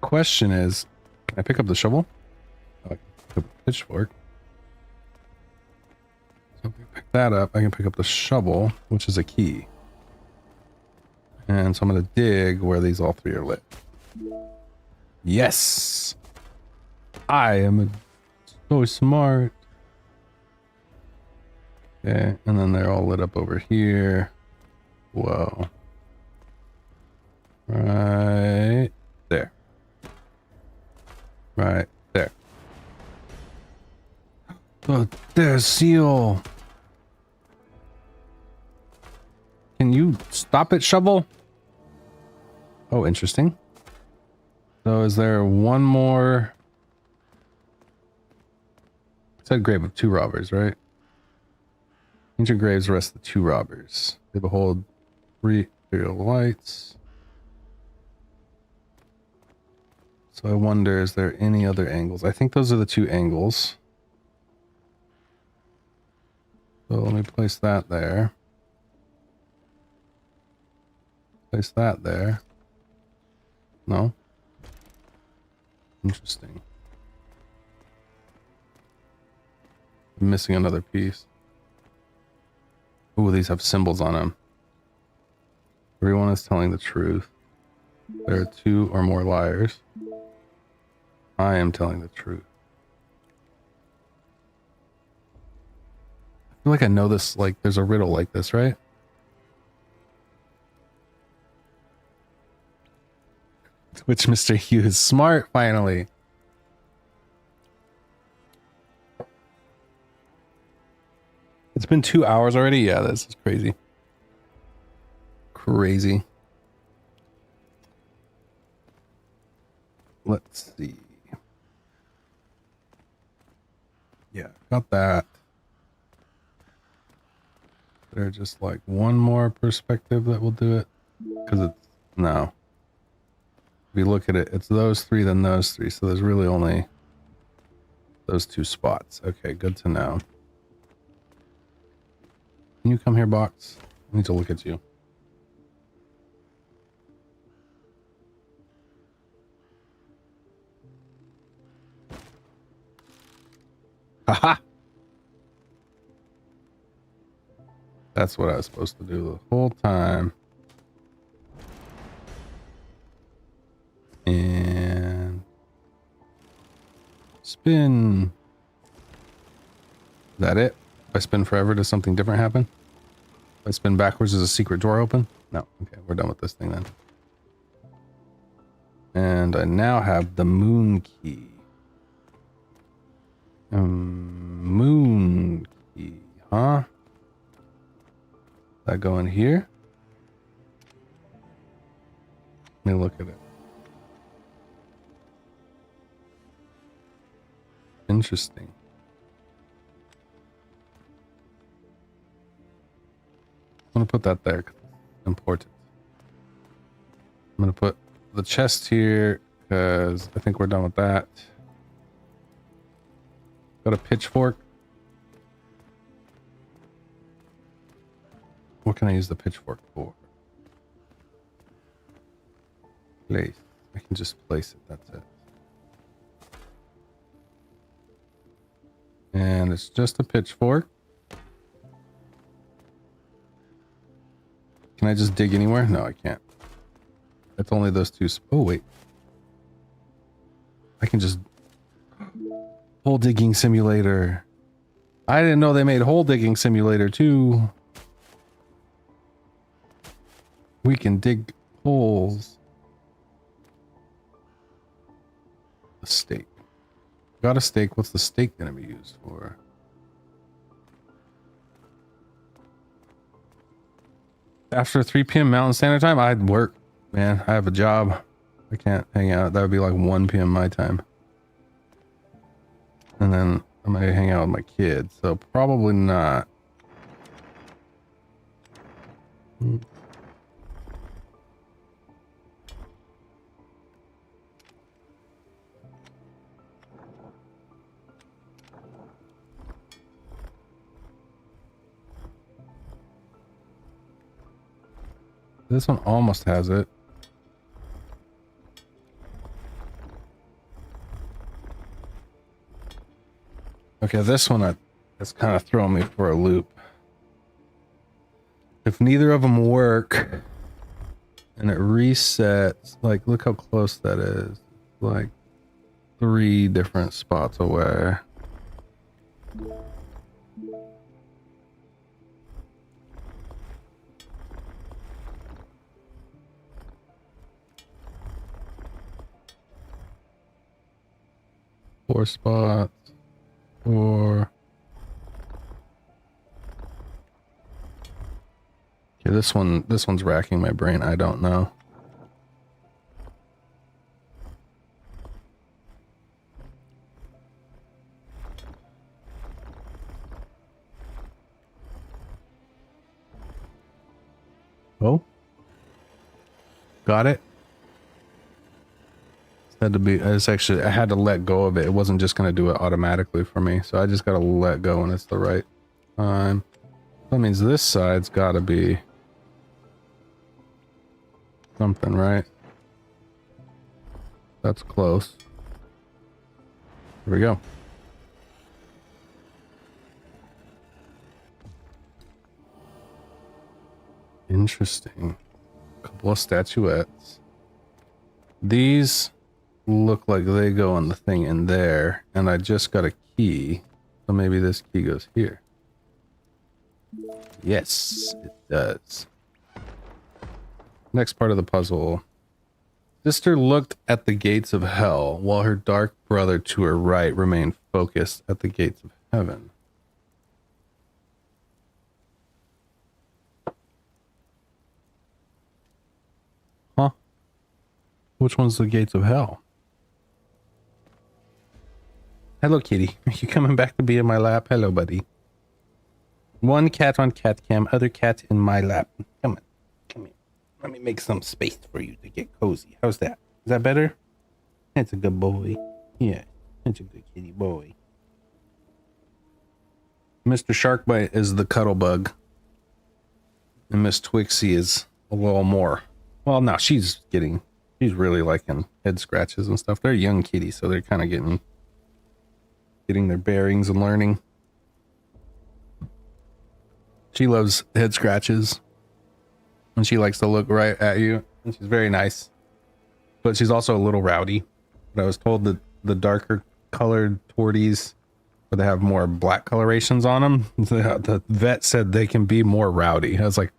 Speaker 1: Question is, can I pick up the shovel? Oh, I can pick up the pitchfork. So if I pick that up, I can pick up the shovel, which is a key. And so I'm going to dig where these all three are lit. Yes! I am so smart. Okay, and then they're all lit up over here. Whoa. Right there. Right there. Oh, there's seal. Can you stop it, shovel? Oh, interesting. So is there one more? It said grave of 2 robbers, right? Ancient graves rest the 2 robbers. They behold 3 ethereal lights. So I wonder, is there any other angles? I think those are the 2 angles. So let me place that there. Place that there. No? Interesting. I'm missing another piece. Ooh, these have symbols on them. Everyone is telling the truth. There are 2 or more liars. I am telling the truth. I feel like I know this, like, there's a riddle like this, right? Which Mr. Hughes, smart, finally. It's been 2 hours already? Yeah, this is crazy. Crazy. Let's see. Yeah, got that. There's just like one more perspective that will do it. Because it's, no. If you look at it, it's those 3, then those 3. So there's really only those 2 spots. Okay, good to know. Can you come here, box? I need to look at you. Haha! That's what I was supposed to do the whole time. And spin. Is that it? If I spin forever, does something different happen? If I spin backwards, does a secret door open? No. Okay, we're done with this thing then. And I now have the moon key. Moon key, huh? That go in here? Let me look at it. Interesting. I'm gonna put that there. Important. I'm gonna put the chest here because I think we're done with that. Got a pitchfork. What can I use the pitchfork for? Place. I can just place it. That's it. And it's just a pitchfork. Can I just dig anywhere? No, I can't. It's only those 2. Oh, wait. I can just... Hole digging simulator. I didn't know they made hole digging simulator too. We can dig holes. The stake. Got a stake. What's the stake gonna be used for? After 3 p.m. Mountain Standard Time, I'd work. Man, I have a job. I can't hang out. That would be like 1 p.m. my time. And then I might hang out with my kids, so probably not. This one almost has it. Okay, this one it's kind of throwing me for a loop. If neither of them work and it resets, like look how close that is. Like 3 different spots away. Four spots. Or okay, this one's racking my brain. I don't know. Oh, got it. Had to be. It's actually. I had to let go of it. It wasn't just going to do it automatically for me. So I just got to let go when it's the right time. That means this side's got to be something, right? That's close. Here we go. Interesting. Couple of statuettes. These look like they go on the thing in there, and I just got a key, so maybe this key goes here. Yes, it does. Next part of the puzzle. Sister looked at the gates of hell, while her dark brother to her right remained focused at the gates of heaven. Huh? Which one's the gates of hell? Hello, kitty. Are you coming back to be in my lap? Hello, buddy. One cat on cat cam, other cat in my lap. Come on. Come here. Let me make some space for you to get cozy. How's that? Is that better? That's a good boy. Yeah, that's a good kitty boy. Mr. Sharkbite is the cuddle bug. And Miss Twixie is a little more. Well, no, she's really liking head scratches and stuff. They're young kitties, so they're kind of getting their bearings and learning. She loves head scratches. And she likes to look right at you. And she's very nice. But she's also a little rowdy. But I was told that the darker colored torties, where they have more black colorations on them, the vet said they can be more rowdy. I was like,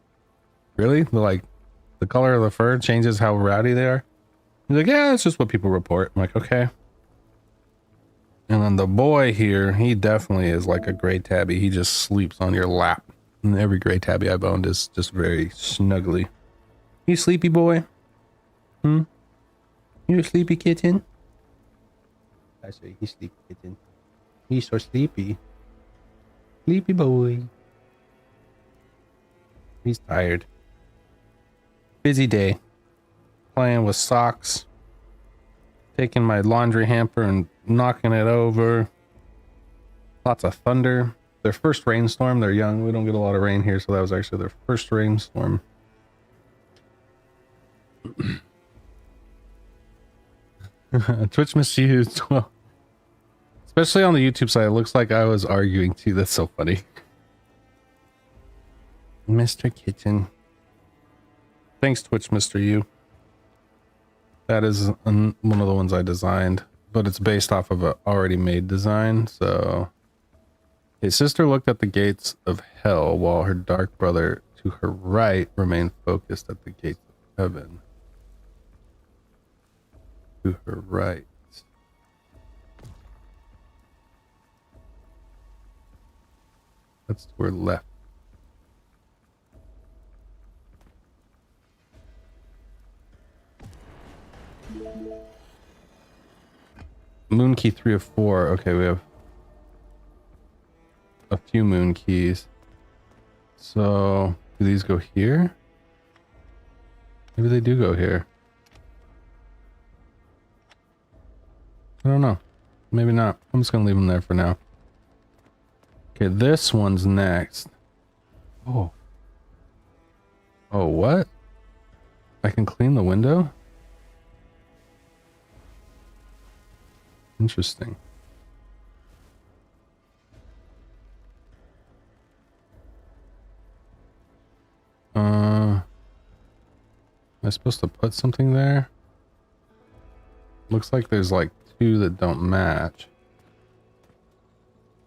Speaker 1: really? Like, the color of the fur changes how rowdy they are? He's like, yeah, that's just what people report. I'm like, okay. And then the boy here, he definitely is like a gray tabby. He just sleeps on your lap. And every gray tabby I've owned is just very snuggly. You sleepy boy? You a sleepy kitten? I say he's sleepy kitten. He's so sleepy. Sleepy boy. He's tired. Busy day. Playing with socks. Taking my laundry hamper and knocking it over. Lots of thunder. Their first rainstorm. They're young. We don't get a lot of rain here, so that was actually their first rainstorm. Twitch misused. Well, especially on the YouTube side, it looks like I was arguing too. That's so funny. Mr. Kitchen. Thanks, Twitch, Mr. U. That is one of the ones I designed, but it's based off of an already made design, so His sister looked at the gates of hell while her dark brother to her right remained focused at the gates of heaven. To her right. That's to her left. Moon key 3 of 4. Okay, we have a few moon keys. So, do these go here? Maybe they do go here. I don't know. Maybe not. I'm just gonna leave them there for now. Okay, this one's next. Oh. Oh, what? I can clean the window? Interesting. Am I supposed to put something there? Looks like there's like 2 that don't match.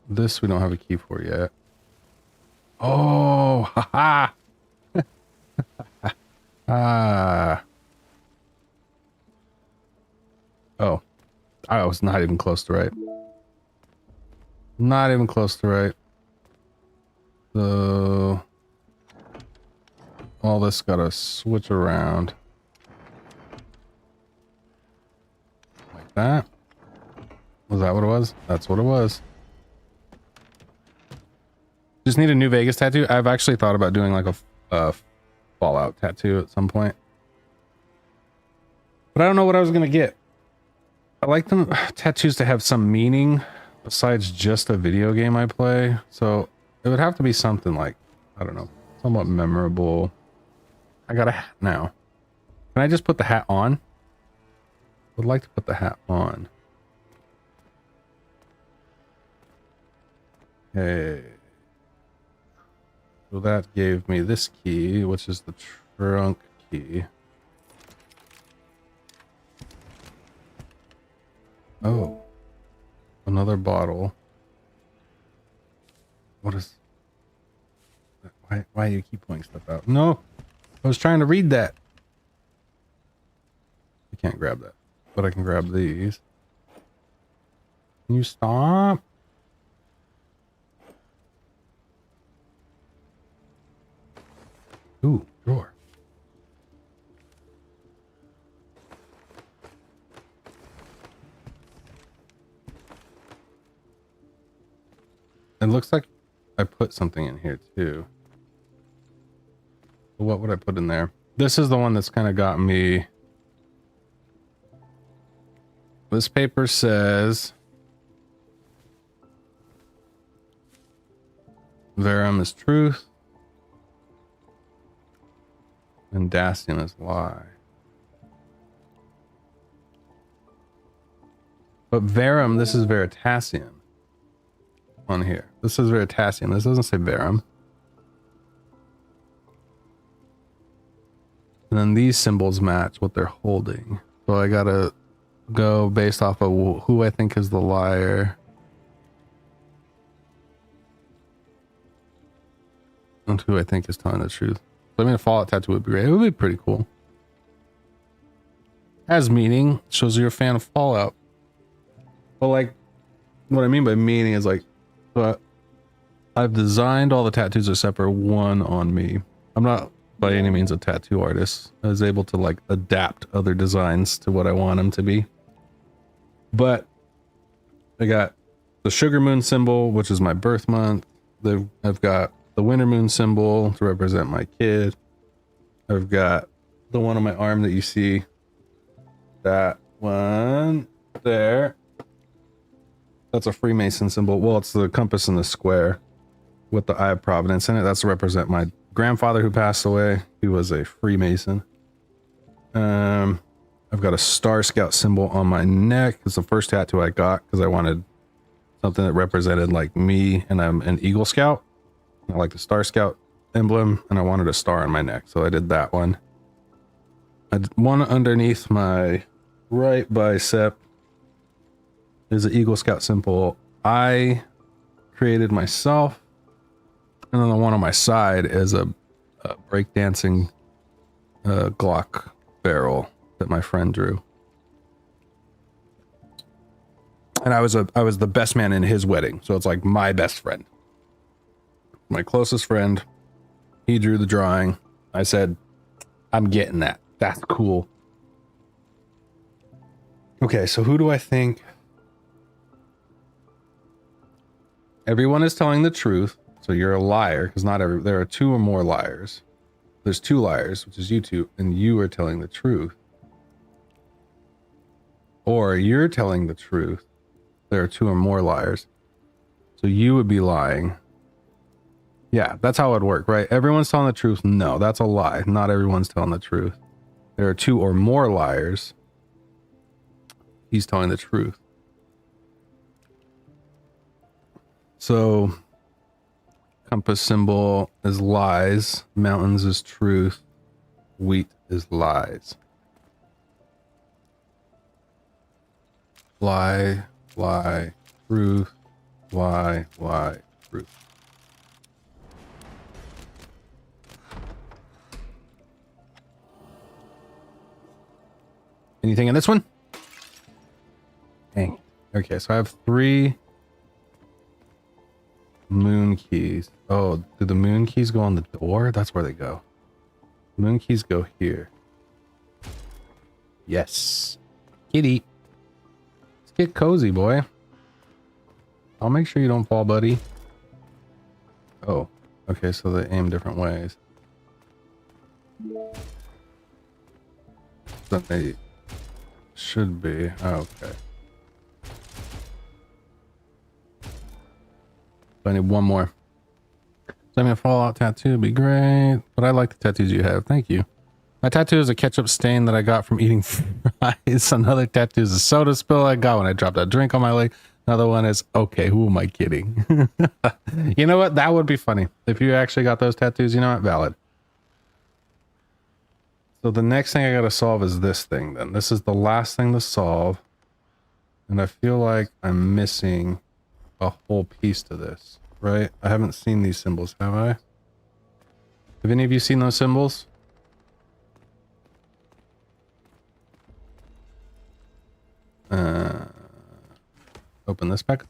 Speaker 1: This we don't have a key for yet. Oh, haha. Ah. Oh, I was not even close to right. Not even close to right. So all this gotta switch around. Like that. Was that what it was? That's what it was. Just need a New Vegas tattoo. I've actually thought about doing like a Fallout tattoo at some point. But I don't know what I was gonna get. I like them tattoos to have some meaning besides just a video game I play. So it would have to be something like, I don't know, somewhat memorable. I got a hat now. Can I just put the hat on? Would like to put the hat on. Okay. So that gave me this key, which is the trunk key. Oh. Another bottle. What is... Why do you keep pulling stuff out? No! I was trying to read that. I can't grab that. But I can grab these. Can you stop? Ooh, drawer. It looks like I put something in here too. What would I put in there? This is the one that's kind of got me. This paper says Verum is truth and Dacian is lie. But Verum, this is Veritasium on here. This is Veritasium. This doesn't say Verum. And then these symbols match what they're holding. So I gotta go based off of who I think is the liar. And who I think is telling the truth. So I mean, a Fallout tattoo would be great. It would be pretty cool. Has meaning. Shows you're a fan of Fallout. But like, what I mean by meaning is like, but I've designed all the tattoos except for one on me. I'm not by any means a tattoo artist. I was able to like adapt other designs to what I want them to be. But I got the sugar moon symbol, which is my birth month. I've got the winter moon symbol to represent my kid. I've got the one on my arm that you see. That one there. That's a Freemason symbol. Well, it's the compass and the square with the Eye of Providence in it. That's to represent my grandfather who passed away. He was a Freemason. I've got a Star Scout symbol on my neck. It's the first tattoo I got because I wanted something that represented like me, and I'm an Eagle Scout. I like the Star Scout emblem, and I wanted a star on my neck, so I did that one. I did one underneath my right bicep is an Eagle Scout symbol. I created myself. And then the one on my side is a breakdancing Glock barrel that my friend drew. And I was the best man in his wedding, so it's like my best friend. My closest friend, he drew the drawing. I said, I'm getting that. That's cool. Okay, so who do I think? Everyone is telling the truth, so you're a liar, because there are two or more liars. There's two liars, which is you two, and you are telling the truth. Or you're telling the truth. There are two or more liars. So you would be lying. Yeah, that's how it would work, right? Everyone's telling the truth. No, that's a lie. Not everyone's telling the truth. There are two or more liars. He's telling the truth. So compass symbol is lies. Mountains is truth. Wheat is lies. Lie, lie, truth, lie, lie, truth. Anything in this one? Dang. Okay, so I have 3 moon keys. Oh, do the moon keys go on the door? That's where they go. Moon keys go here. Yes. Kitty. Let's get cozy, boy. I'll make sure you don't fall, buddy. Oh, okay, so they aim different ways. So they should be. Oh, okay. So I need one more. Send me a Fallout tattoo, would be great. But I like the tattoos you have. Thank you. My tattoo is a ketchup stain that I got from eating fries. Another tattoo is a soda spill I got when I dropped a drink on my leg. Another one is, okay, who am I kidding? You know what? That would be funny. If you actually got those tattoos, you know what? Valid. So the next thing I gotta solve is this thing then. This is the last thing to solve. And I feel like I'm missing a whole piece to this, right? I haven't seen these symbols, have I? Have any of you seen those symbols? Open this back.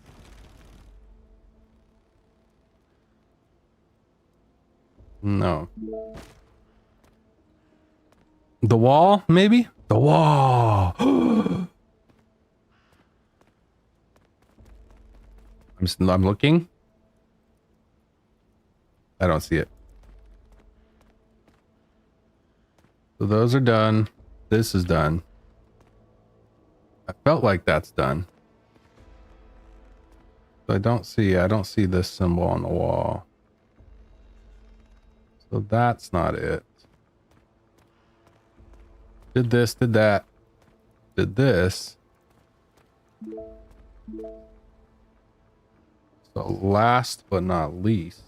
Speaker 1: No. The wall, maybe? The wall. I'm looking. I don't see it. So those are done. This is done. I felt like that's done. So I don't see this symbol on the wall. So that's not it. Did this, did that, did this. So last but not least.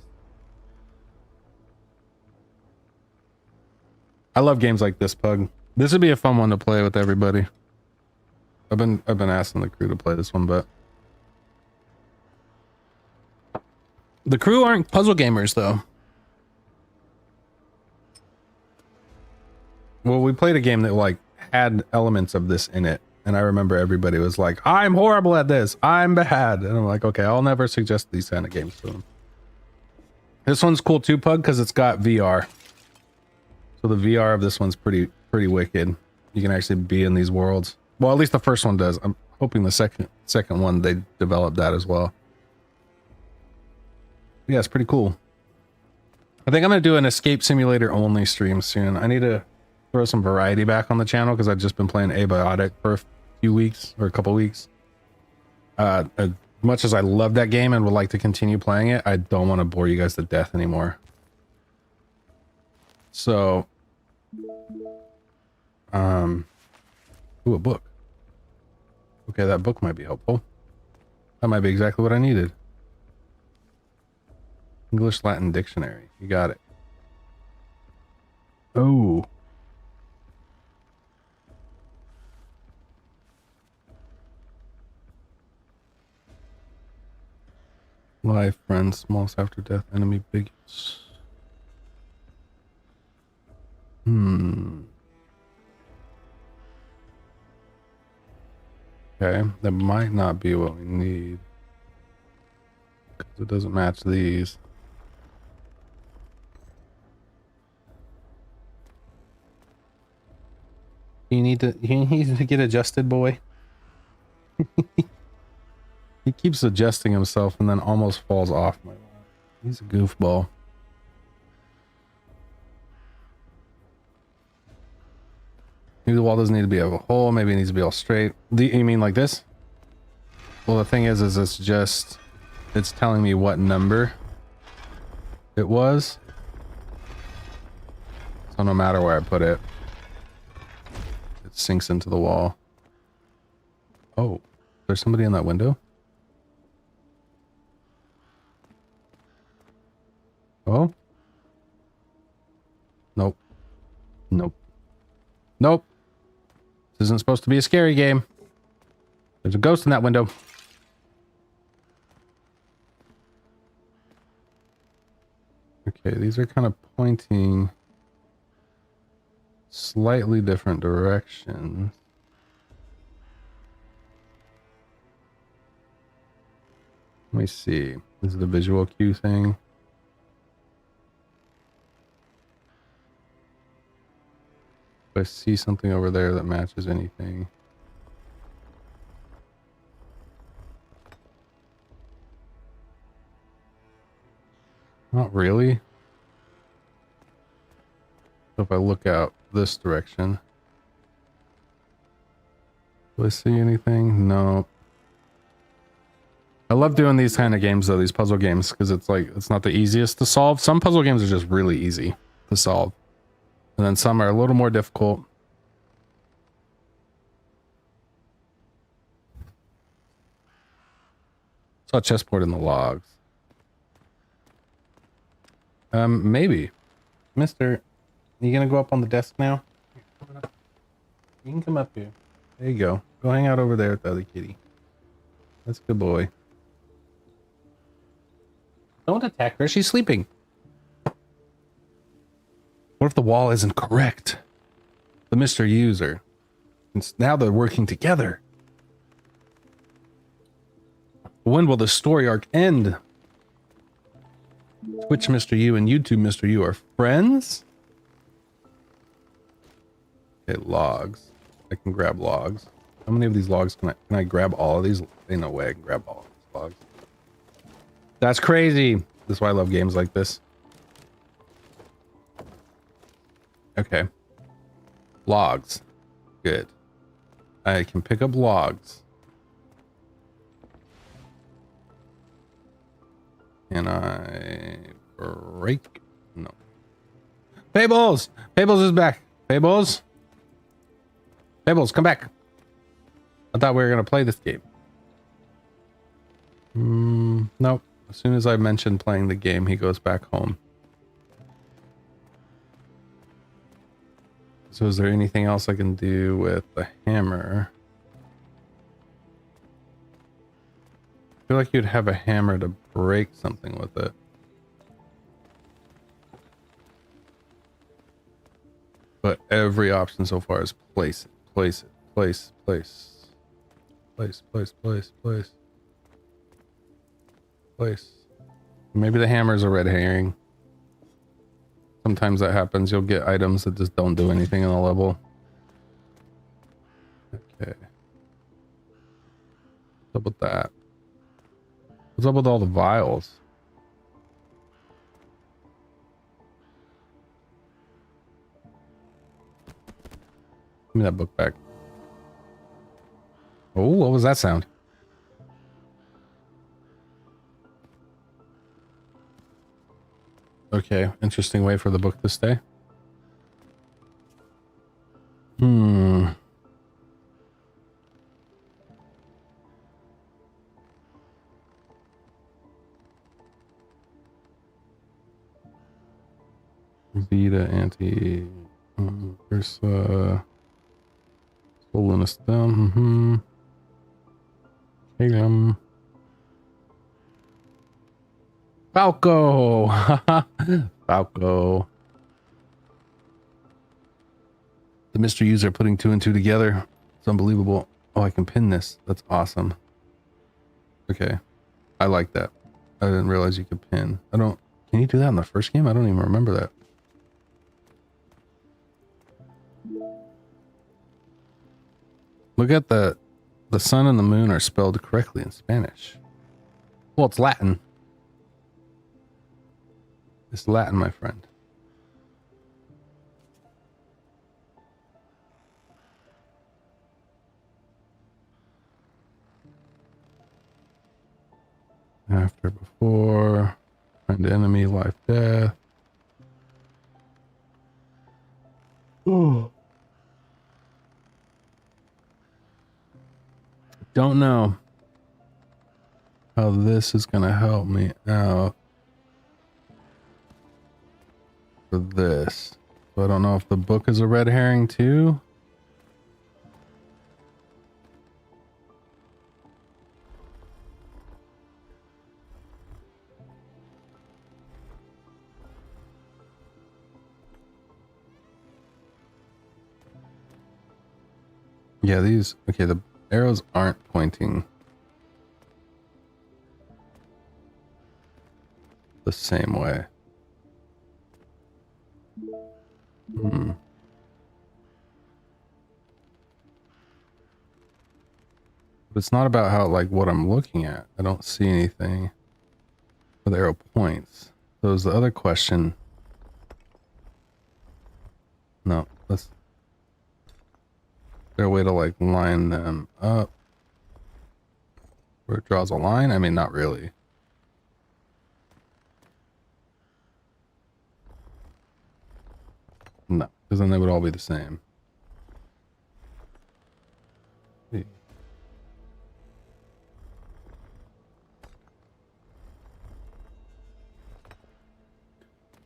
Speaker 1: I love games like this, Pug. This would be a fun one to play with everybody. I've been asking the crew to play this one, but the crew aren't puzzle gamers though. Well, we played a game that like had elements of this in it, and I remember everybody was like, I'm horrible at this, I'm bad, and I'm like, okay, I'll never suggest these kind of games to them. This one's cool too, Pug, because it's got VR. So the VR of this one's pretty wicked. You can actually be in these worlds. Well, at least the first one does. I'm hoping the second one they develop that as well. Yeah, it's pretty cool. I think I'm gonna do an escape simulator only stream soon. I need to throw some variety back on the channel because I've just been playing Abiotic for a few weeks or a couple weeks. As much as I love that game and would like to continue playing it, I don't want to bore you guys to death anymore. So, ooh, a book. Okay, that book might be helpful. That might be exactly what I needed. English Latin dictionary. You got it. Oh. Life, friends, smallest after death, enemy, biggest. Okay, that might not be what we need. Because it doesn't match these. You need to get adjusted, boy. He keeps adjusting himself and then almost falls off my wall. He's a goofball. Maybe the wall doesn't need to be a hole. Maybe it needs to be all straight. You mean like this? Well, the thing is it's just, it's telling me what number it was. So no matter where I put it, it sinks into the wall. Oh, there's somebody in that window? Oh? Nope. Nope. Nope. This isn't supposed to be a scary game. There's a ghost in that window. Okay, these are kind of pointing slightly different directions. Let me see. This is the visual cue thing. If I see something over there that matches anything. Not really. So if I look out this direction, do I see anything? No. I love doing these kind of games though, these puzzle games, because it's like, it's not the easiest to solve. Some puzzle games are just really easy to solve. And then some are a little more difficult. Saw a chessboard in the logs. Maybe. Mister, you gonna go up on the desk now? You can come up here. There you go. Go hang out over there with the other kitty. That's a good boy. Don't attack her. She's sleeping. What if the wall isn't correct? The Mr. User. Now they're working together. When will the story arc end? Twitch Mr. U and YouTube Mr. U are friends? Okay, logs. I can grab logs. How many of these logs can I grab all of these? Ain't no way I can grab all of these logs. That's crazy. That's why I love games like this. Okay. Logs. Good. I can pick up logs. Can I break? No. Fables! Fables is back. Fables? Fables, come back. I thought we were going to play this game. Nope. As soon as I mention playing the game, he goes back home. So is there anything else I can do with the hammer? I feel like you'd have a hammer to break something with it. But every option so far is place it, place it, place, place. Place, place, place, place. Place. Maybe the hammer's a red herring. Sometimes that happens. You'll get items that just don't do anything in the level. Okay. What's up with that? What's up with all the vials? Give me that book back. Oh, what was that sound? Okay, interesting way for the book to stay. Vita anti Ursa Soluna stem. Calum. Falco. Falco. The mystery user putting 2 and 2 together. It's unbelievable. Oh, I can pin this. That's awesome. Okay. I like that. I didn't realize you could pin. Can you do that in the first game? I don't even remember that. Look at the sun and the moon are spelled correctly in Spanish. Well, it's Latin. It's Latin, my friend. After, before, friend, enemy, life, death. Ooh. Don't know how this is gonna help me out for this. So I don't know if the book is a red herring too. Yeah, these, okay, the arrows aren't pointing the same way. But it's not about how, like, what I'm looking at. I don't see anything with arrow points. So is the other question. No, is there a way to, like, line them up where it draws a line? I mean, not really. No, because then they would all be the same. I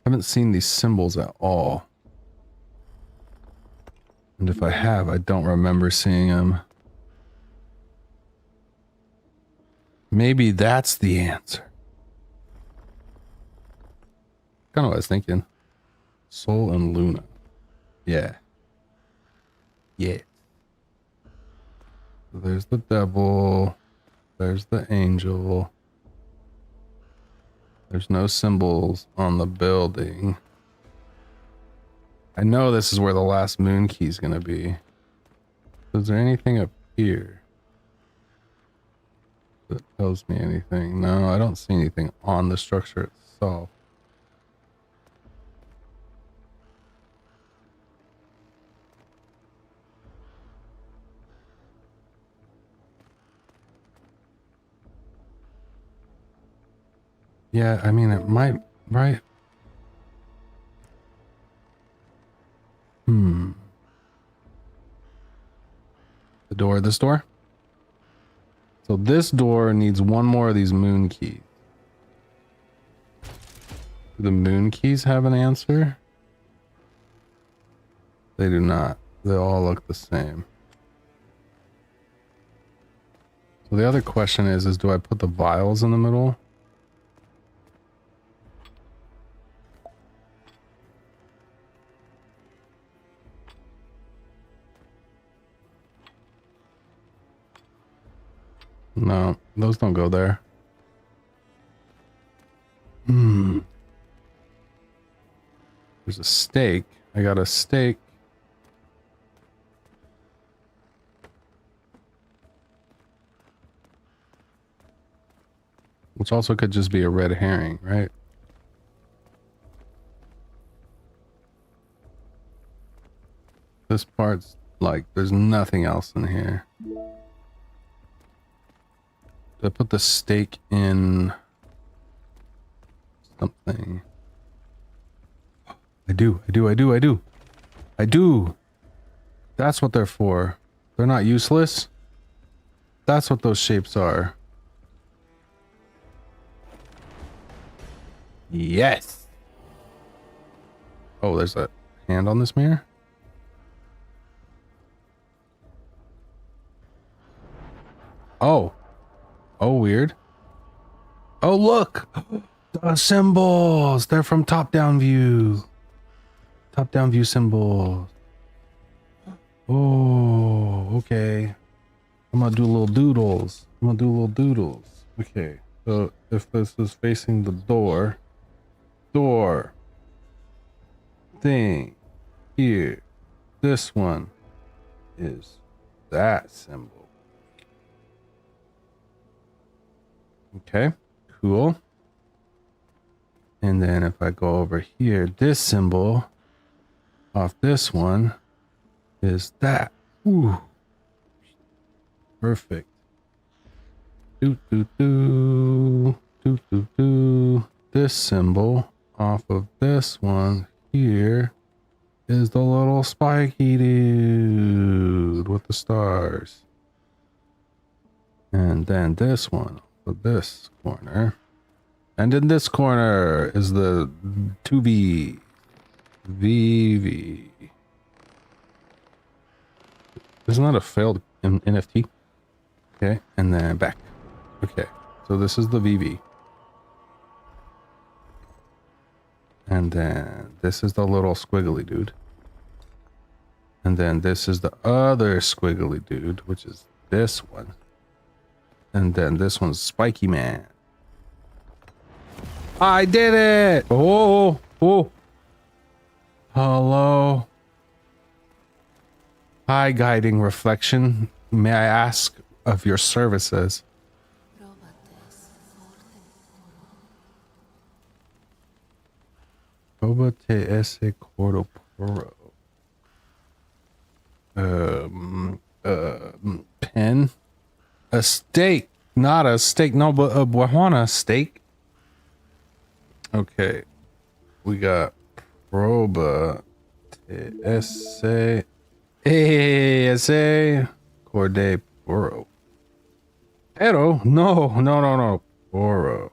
Speaker 1: haven't seen these symbols at all. And if I have, I don't remember seeing them. Maybe that's the answer. Kind of what I was thinking. Sol and Luna. Yeah. Yeah. So there's the devil. There's the angel. There's no symbols on the building. I know this is where the last moon key is going to be. Is there anything up here that tells me anything? No, I don't see anything on the structure itself. Yeah, I mean, it might, right? The door, this door? So this door needs one more of these moon keys. Do the moon keys have an answer? They do not. They all look the same. So the other question is do I put the vials in the middle? No, those don't go there. There's a stake. I got a stake. Which also could just be a red herring, right? This part's like, there's nothing else in here. Do I put the stake in something? I do. That's what they're for. They're not useless. That's what those shapes are. Yes. Oh, there's a hand on this mirror. Oh. Oh, weird. Oh, look. The symbols. They're from top-down view. Top-down view symbols. Oh, okay. I'm gonna do little doodles. Okay. So if this is facing the door thing here, this one is that symbol. Okay, cool. And then if I go over here, this symbol off this one is that. Ooh, perfect. Do do do do do do. This symbol off of this one here is the little spiky dude with the stars. And then this one for this corner. And in this corner is the 2V. VV. Isn't that a failed NFT? Okay, and then back. Okay, so this is the VV. And then this is the little squiggly dude. And then this is the other squiggly dude, which is this one. And then this one's Spiky Man. I did it! Oh, oh. Hello. Hi, guiding reflection. May I ask of your services? Robate ese cordo poro. Pen? A steak. Not a steak. No, but a Guajana steak. Okay. We got proba ese corde poro. Pero no. Poro.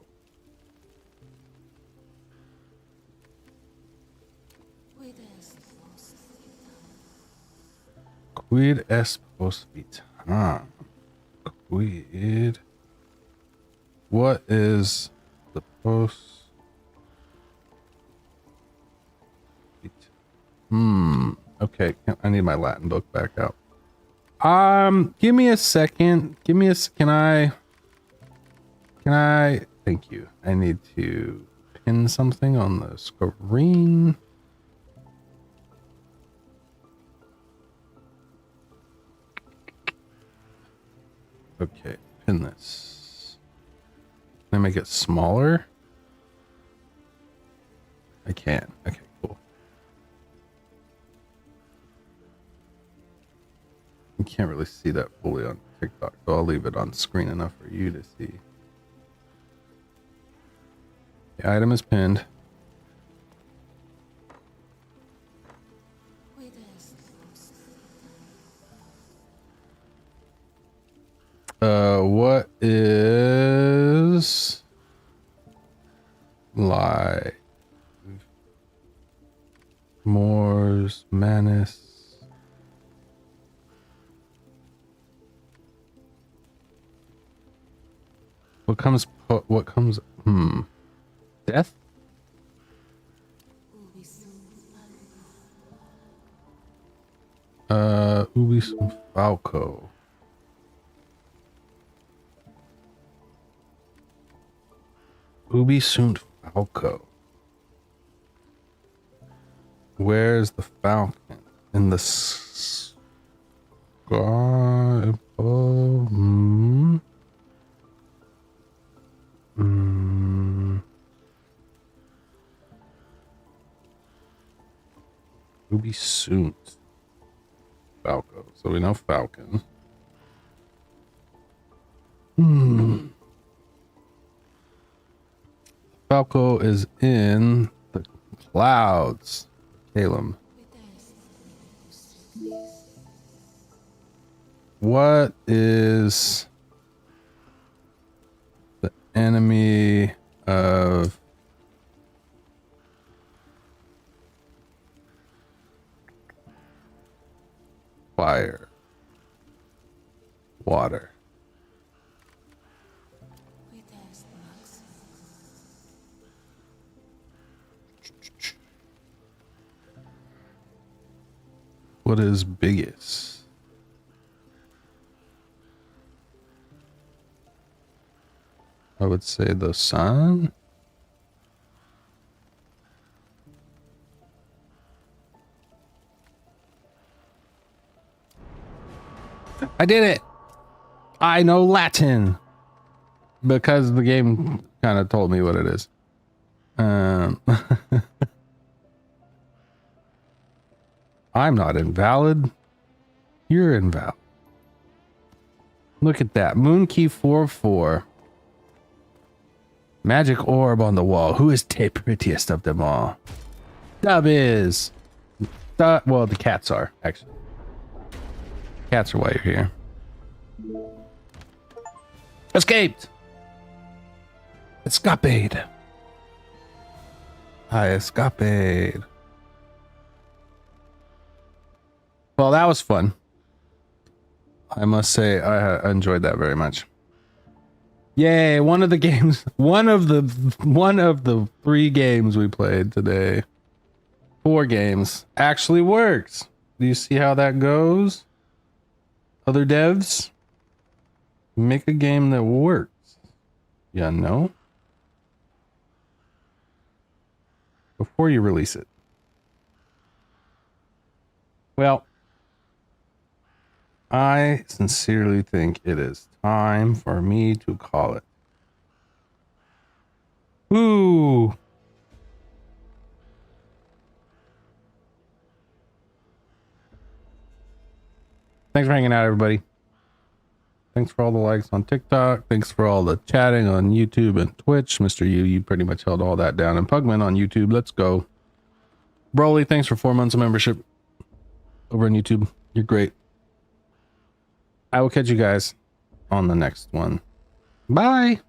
Speaker 1: Quid est post vitam? Quid. What is the post? Okay, I need my Latin book back out. Give me a second. Can I? Thank you. I need to pin something on the screen. Okay, pin this. Can I make it smaller? I can. Okay, cool. You can't really see that fully on TikTok, so I'll leave it on screen enough for you to see. The item is pinned. What is live? Moore's Manus. What comes? Death? Ubisum Falco. Ubisunt Falco. Where's the falcon? In the sky above? Ubisunt Falco. So we know falcon. Falco is in the clouds. Calum. What is the enemy of fire? Water. What is biggest? I would say the sun. I did it. I know Latin because the game kind of told me what it is. I'm not invalid. You're invalid. Look at that. Moon key 4-4. Magic orb on the wall. Who is the prettiest of them all? Dub is. Well, the cats are, actually. Cats are why you're here. Escaped. Escapade. I escapade. Well, that was fun. I must say I enjoyed that very much. Yay, one of the games, one of the 3 games we played today. 4 games actually works. Do you see how that goes? Other devs, make a game that works. Yeah, no. Before you release it. Well, I sincerely think it is time for me to call it. Ooh. Thanks for hanging out, everybody. Thanks for all the likes on TikTok. Thanks for all the chatting on YouTube and Twitch. Mr. you pretty much held all that down. And Pugman on YouTube. Let's go. Broly, thanks for 4 months of membership over on YouTube. You're great. I will catch you guys on the next one. Bye.